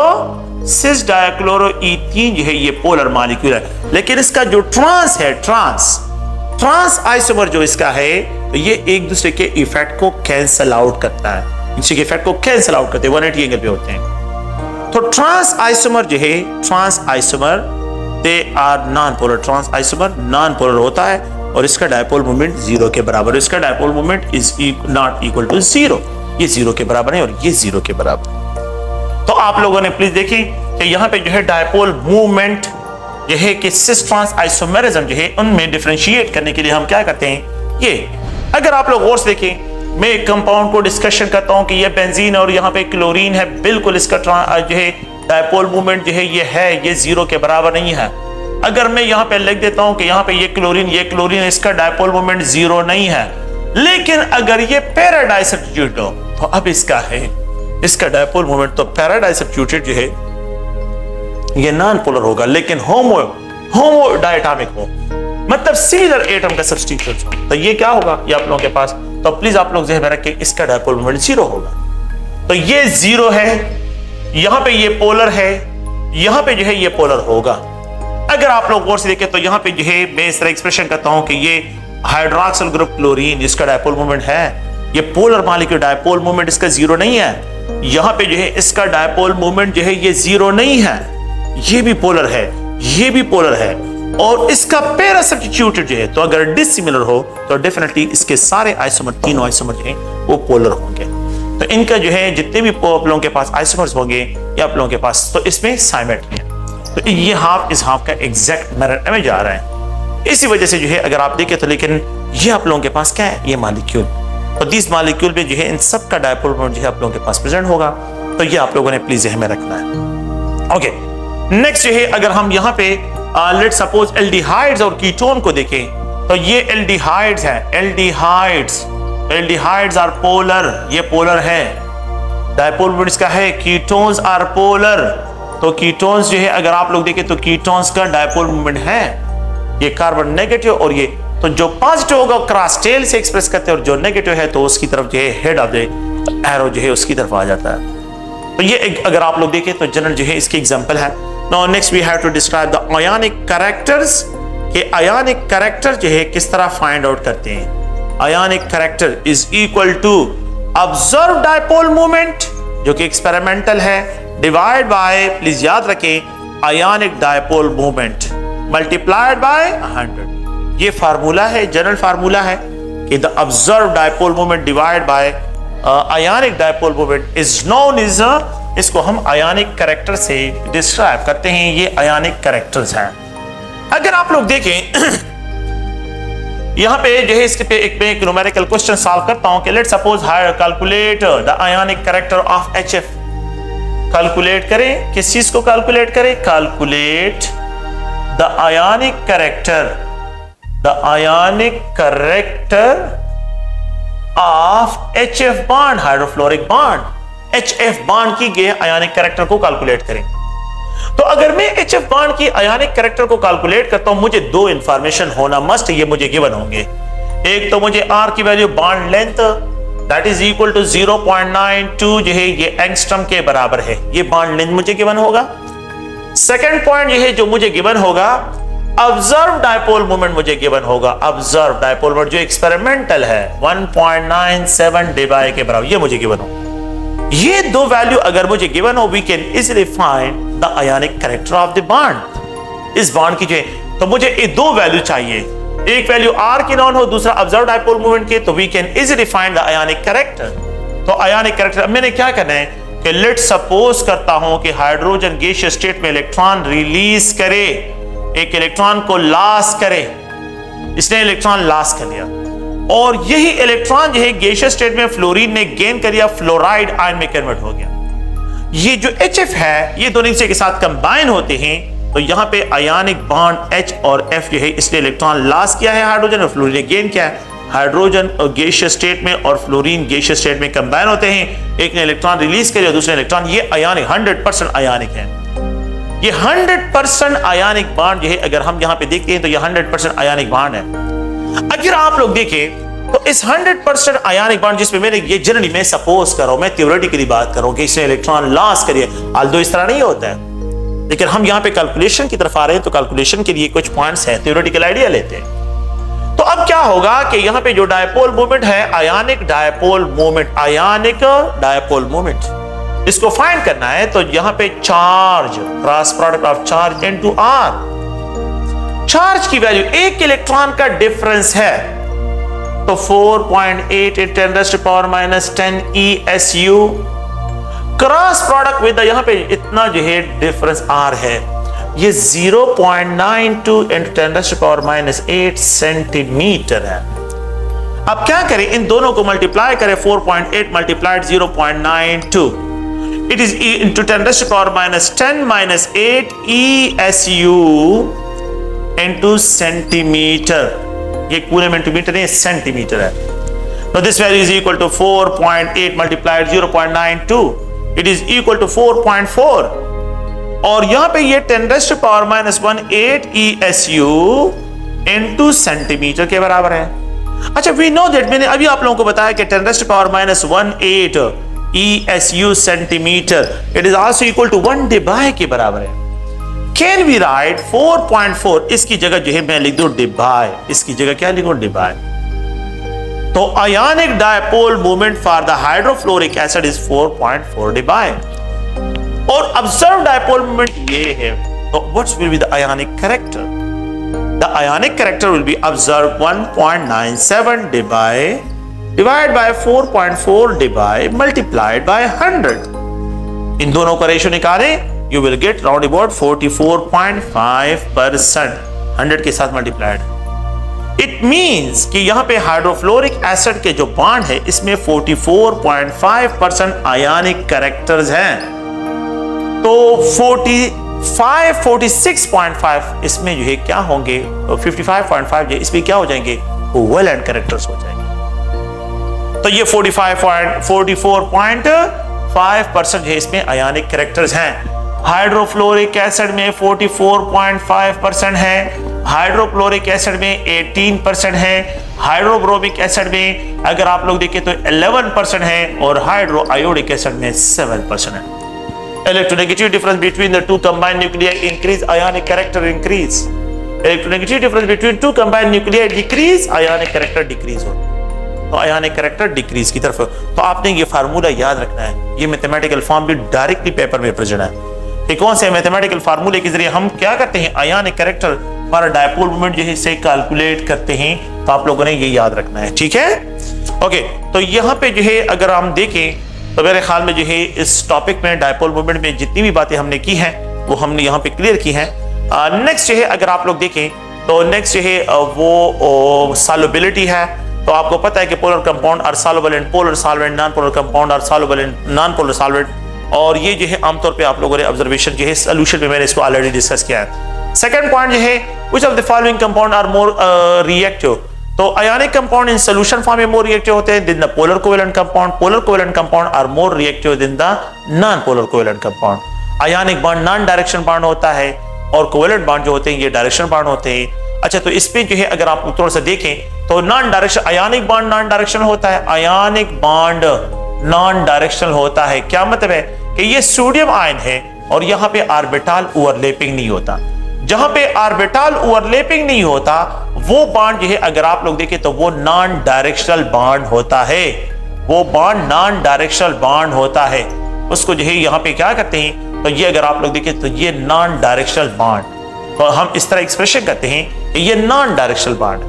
E3 जो है ये पोलर मॉलिक्यूल है। लेकिन इसका जो ट्रांस है, ट्रांस आइसोमर जो इसका है, तो ये एक दूसरे के इफेक्ट को कैंसल आउट करता है, इसी के इफेक्ट को कैंसल आउट करते हैं, 180 एंगल पे होते हैं। तो ट्रांस आइसोमर जो है, trans isomer they are non polar, trans isomer non polar होता है और इसका डायपोल मोमेंट 0 के बराबर, इसका dipole moment is not equal to 0, ये 0 के बराबर है और ये 0 के बराबर। तो आप लोगों ने प्लीज देखें कि यहाँ पे जो है डायपोल मूवमेंट जो है कि सिस ट्रांस आइसोमेरिज्म जो है उनमें डिफरेंशिएट करने के लिए हम क्या करते हैं, ये अगर आप लोग और से देखें, मैं एक कंपाउंड को डिस्कशन करता हूं कि ये बेंजीन और यहाँ पे क्लोरीन है, बिल्कुल इसका जो है डायपोल मूवमेंट जो है ये 0 के बराबर नहीं है। अगर मैं यहाँ पे लिख देता हूं कि यहाँ पे ये क्लोरीन, इसका डायपोल मूवमेंट 0 नहीं है, लेकिन अगर ये पैराडाई सब्स्टिट्यूट हो तो अब इसका है, इसका डायपोल मोमेंट तो पैराडाई सब्स्टिट्यूटेड जो है ये नॉन पोलर होगा, लेकिन होमो डायटोमिक हो, मतलब सिमिलर एटम का सब्स्टिट्यूट हो, तो ये क्या होगा, ये आप लोगों के पास, तो प्लीज आप लोग ध्यान में रखें इसका डायपोल मोमेंट 0 होगा। तो ये 0 है, यहां पे ये पोलर है, यहां पे जो है ये पोलर होगा। अगर आप लोग गौर से देखें तो यहां पे जो है मैं इस तरह एक्सप्रेशन करता हूं कि ये हाइड्रोक्सिल ग्रुप क्लोरीन, इसका डायपोल मोमेंट है, ये पोलर मॉलिक्यूल, डायपोल मोमेंट इसका 0 नहीं है। यहां पे जो है इसका डायपोल मोमेंट जो है ये 0 नहीं है, ये भी पोलर है, ये भी पोलर है, और इसका पैरा सब्स्टिट्यूटेड जो है, तो अगर डिसिमिलर हो तो डेफिनेटली इसके सारे आइसोमर, तीनों आइसोमर जो है वो पोलर होंगे। तो इनका जो है जितने भी आप लोगों के पास आइसोमर्स होंगे या आप लोगों के पास, तो इसमें साइमेट्री है, तो ये हाफ इस हाफ का एग्जैक्ट मिरर इमेज आ रहा है। इसी वजह से जो है अगर आप देखें तो, लेकिन ये आप लोगों के पास क्या है, ये मॉलिक्यूल, तो दिस मॉलिक्यूल में जो है इन सब का डायपोल मोमेंट जो है आप लोगों के पास प्रेजेंट होगा, तो ये आप लोगों ने प्लीज ध्यान में रखना है। ओके, नेक्स्ट जो है अगर हम यहाँ पे लेट्स सपोज एल्डिहाइड्स और कीटोन को देखें, तो ये एल्डिहाइड्स है, एल्डिहाइड्स आर पोलर, ये पोलर है, डायपोल मोमेंट इसका है, कीटोन्स आर पोलर, तो कीटोन्स जो है अगर आप लोग देखें तो कीटोन्स का डायपोल मोमेंट है, ये कार्बन नेगेटिव, और ये तो जो पॉजिटिव होगा क्रॉस टेल से एक्सप्रेस करते हैं और जो नेगेटिव है तो उसकी तरफ जो है हेड ऑफ द एरो जो है उसकी तरफ आ जाता है। तो ये अगर आप लोग देखें तो जनरल जो है इसकी एग्जांपल है। Now next we have to describe the ionic characters, कि आयोनिक कैरेक्टर जो है किस तरह फाइंड आउट करते हैं। Ionic character is equal to observe dipole moment जो कि एक्सपेरिमेंटल है, डिवाइड बाय, प्लीज याद रखें, ionic dipole moment multiplied by 100। ये फार्मूला है, जनरल फार्मूला है कि the observe dipole moment divide by ionic dipole moment is known is, इसको हम आयोनिक कैरेक्टर से डिस्क्राइब करते हैं। ये आयोनिक कैरेक्टर्स हैं। अगर आप लोग देखें यहां पे जो है इसके पे एक न्यूमेरिकल क्वेश्चन सॉल्व करता हूं कि let's suppose higher calculate the ionic character of HF। Calculate करें, किस चीज को कैलकुलेट करें? Calculate the ionic character, the ionic character of HF bond, hydrofluoric bond. HF bond की गए आयोनिक कैरेक्टर को कैलकुलेट करें। तो अगर मैं HF बॉन्ड की आयोनिक कैरेक्टर को कैलकुलेट करता हूं, मुझे दो इंफॉर्मेशन होना मस्ट, ये मुझे गिवन होंगे। एक तो मुझे R की value bond length that is equal to 0.92 जो है ये एंगस्ट्रम के बराबर है, ये बॉन्ड लेंथ मुझे गिवन होगा। सेकंड पॉइंट ये है जो मुझे गिवन होगा, ऑब्जर्व डायपोल मोमेंट मुझे गिवन होगा। ऑब्जर्व डायपोल मोमेंट जो एक्सपेरिमेंटल है 1.97 डिवाई के बराबर, ये मुझे गिवन हो। ये दो वैल्यू अगर मुझे गिवन हो, we can easily find the ionic character of the bond. इस बॉन्ड की जो है, तो मुझे ये दो वैल्यू चाहिए, एक वैल्यू R की नॉन हो, दूसरा ऑब्जर्व डायपोल मोमेंट के, तो we can easily find the ionic character. तो आयोनिक कैरेक्टर मैंने क्या करना है कि लेट्स सपोज करता हूं कि हाइड्रोजन गैसियस स्टेट में इलेक्ट्रॉन रिलीज करे, एक इलेक्ट्रॉन को लॉस करे, इसने इलेक्ट्रॉन लॉस कर लिया, और यही इलेक्ट्रॉन जो है गैसियस स्टेट में फ्लोरीन ने गेन कर लिया, फ्लोराइड आयन में कन्वर्ट हो गया। ये जो HF है ये दोनों एक के साथ कंबाइन होते हैं, तो यहां पे आयोनिक बॉन्ड H और F जो है इसने इलेक्ट्रॉन लॉस किया है हाइड्रोजन, और फ्लोरीन ने गेन किया है। हाइड्रोजन और गैसियस स्टेट में और फ्लोरीन गैसियस स्टेट में कंबाइन होते हैं, एक ने इलेक्ट्रॉन रिलीज किया, दूसरे इलेक्ट्रॉन, ये आयोनिक 100% आयोनिक है। ये 100% आयोनिक बॉन्ड जो है अगर हम यहां पे देखते हैं तो ये 100% आयोनिक बॉन्ड है। अगर आप लोग देखें तो इस 100% आयोनिक बॉन्ड जिसमें मैंने ये जनरली मैं सपोज कर रहा हूं, मैं थ्योरेटिकली बात कर रहा हूं कि इसने इलेक्ट्रॉन लॉस करिए, आल्दो इस तरह नहीं होता है, लेकिन हम यहां पे कैलकुलेशन की तरफ आ रहे हैं, तो कैलकुलेशन के लिए कुछ पॉइंट्स हैं, थ्योरेटिकल आइडिया लेते हैं। तो अब क्या होगा कि यहां पे जो डायपोल मोमेंट है, ionic dipole moment, ionic dipole moment, इसको फाइंड करना है, तो यहां पे charge, cross product of charge into R, charge की वैल्यू, एक इलेक्ट्रॉन का डिफरेंस है, तो 4.8 × 10⁻⁻10 ESU, क्रॉस प्रोडक्ट विद यहां पे इतना जो है डिफरेंस R है, ये 0.92 × 10⁻⁸ सेंटीमीटर है। अब क्या करें, इन दोनों को मल्टीप्लाई करें, 4.8 multiplied 0.92, it is into 10⁻⁻10 8 ESU into centimeter, ये कूलम इंटू मीटर है, सेंटीमीटर है। तो this value is equal to 4.8 multiplied 0.92, it is equal to 4.4, और यहां पे ये 10⁻⁻18 ESU इंटू सेंटीमीटर के बराबर है। अच्छा, वी नो दैट, मैंने अभी आप लोगों को बताया कि 10⁻⁻18 ESU centimeter, it is also equal to 1 debye के बराबर है। कैन वी राइट 4.4, इसकी जगह जो है मैं लिख दूं डिबाई, इसकी जगह क्या लिखूं, डिबाई। तो ionic dipole moment for the hydrofluoric acid is 4.4 debye, और ऑब्जर्व डायपोल मोमेंट ये है। तो what's will be the ionic character? The ionic character will be observe 1.97 debye divide by 4.4 debye multiplied by 100। इन दोनों का ratio निकालें, you will get round about 44.5%, 100 के साथ मल्टीप्लाइड। इट मींस कि यहां पे हाइड्रोफ्लोरिक एसिड के जो बॉन्ड है इसमें 44.5% आयोनिक कैरेक्टर्स हैं, तो 46.5 इसमें जो है क्या होंगे, 55.5 जो इसमें क्या हो जाएंगे, कोवेलेंट कैरेक्टर्स हो जाएंगे। तो ये 44.5% है, इसमें आयोनिक कैरेक्टर्स हैं। हाइड्रोफ्लोरिक एसिड में 44.5% है, हाइड्रोक्लोरिक एसिड में 18% है, हाइड्रोब्रोमिक एसिड में अगर आप लोग देखें तो 11% है, और हाइड्रो आयोडिक एसिड में 7% है। Electronegativity difference between the two combined nuclei increase, ionic character increase. Electronegativity difference between two combined nuclei decrease, ionic character decrease हो. तो ionic character decrease की तरफ. तो आपने ये फार्मूला याद रखना है. ये मैथमेटिकल फॉर्म भी डायरेक्टली पेपर में प्रेजेंट है कि कौन से मैथमेटिकल फार्मूले के जरिए हम क्या करते हैं, आयनिक कैरेक्टर हमारा डायपोल मोमेंट जो है इसे कैलकुलेट करते हैं. तो आप लोगों ने ये याद रखना है. ठीक है, ओके. तो यहाँ पे जो है अगर हम देखें तो मेरे ख्याल में जो है इस टॉपिक में डायपोल मोमेंट में जितनी भी बातें हमने की हैं वो हमने यहाँ पे क्लियर की हैं. नेक्स्ट जो है अगर आप लोग देखें तो नेक्स्ट जो है वो सॉल्युबिलिटी है. तो आपको पता है कि polar compound are soluble in polar solvent, non polar compound are soluble in non polar solvent. और ये जो है आमतौर पे आप लोगों ने ऑब्जर्वेशन जो है सोल्यूशन में मैंने इसको ऑलरेडी डिस्कस किया है. सेकंड पॉइंट जो है which of the following compound are more reactive. तो ionic compound in solution form में मोर रिएक्टिव होते हैं then the polar covalent compound. Polar covalent compound are more reactive than the non polar covalent compound. Ionic bond non direction bond होता है और covalent bond जो होते हैं ये डायरेक्शन बॉन्ड होते हैं. अच्छा, तो इसमें जो है अगर आप थोड़ा सा देखें तो नॉन डायरेक्शन आयनिक बॉन्ड नॉन डायरेक्शनल होता है. आयनिक बॉन्ड नॉन डायरेक्शनल होता है. क्या मतलब है कि ये सोडियम आयन है और यहाँ पे ऑर्बिटल ओवरलैपिंग नहीं होता. जहां पे ऑर्बिटल ओवरलैपिंग नहीं होता वो बॉन्ड जो है अगर आप लोग देखें तो वो नॉन डायरेक्शनल बॉन्ड होता है. वो बॉन्ड नॉन डायरेक्शनल बॉन्ड होता है. उसको जो है यहाँ पे क्या करते हैं तो ये अगर आप लोग देखें तो ये नॉन डायरेक्शनल बॉन्ड. तो हम इस तरह एक्सप्रेशन करते हैं कि ये नॉन डायरेक्शनल बॉन्ड.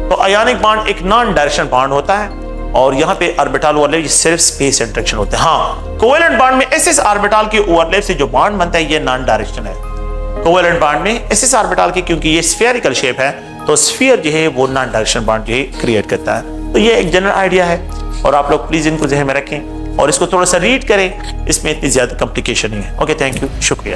तो आयनिक बॉन्ड एक नॉन डायरेक्शनल बॉन्ड होता है और यहाँ पे ऑर्बिटल ओवरलैप सिर्फ स्पेस इंटरेक्शन होते हैं. हाँ, कोवेलेंट बॉन्ड में एस ऑर्बिटल के ओवरलैप से जो बॉन्ड बनता है ये नॉन डायरेक्शनल है. कोवेलेंट बॉन्ड में एस ऑर्बिटल की क्योंकि ये स्फेरिकल शेप है तो स्फीयर जो है वो नॉन डायरेक्शनल बॉन्ड जो है क्रिएट करता है. तो ये एक जनरल आइडिया है और आप लोग प्लीज इनको ज़हन में रखें और इसको थोड़ा सा रीड करें. इसमें इतनी ज्यादा कॉम्प्लिकेशन नहीं है. ओके, थैंक यू, शुक्रिया.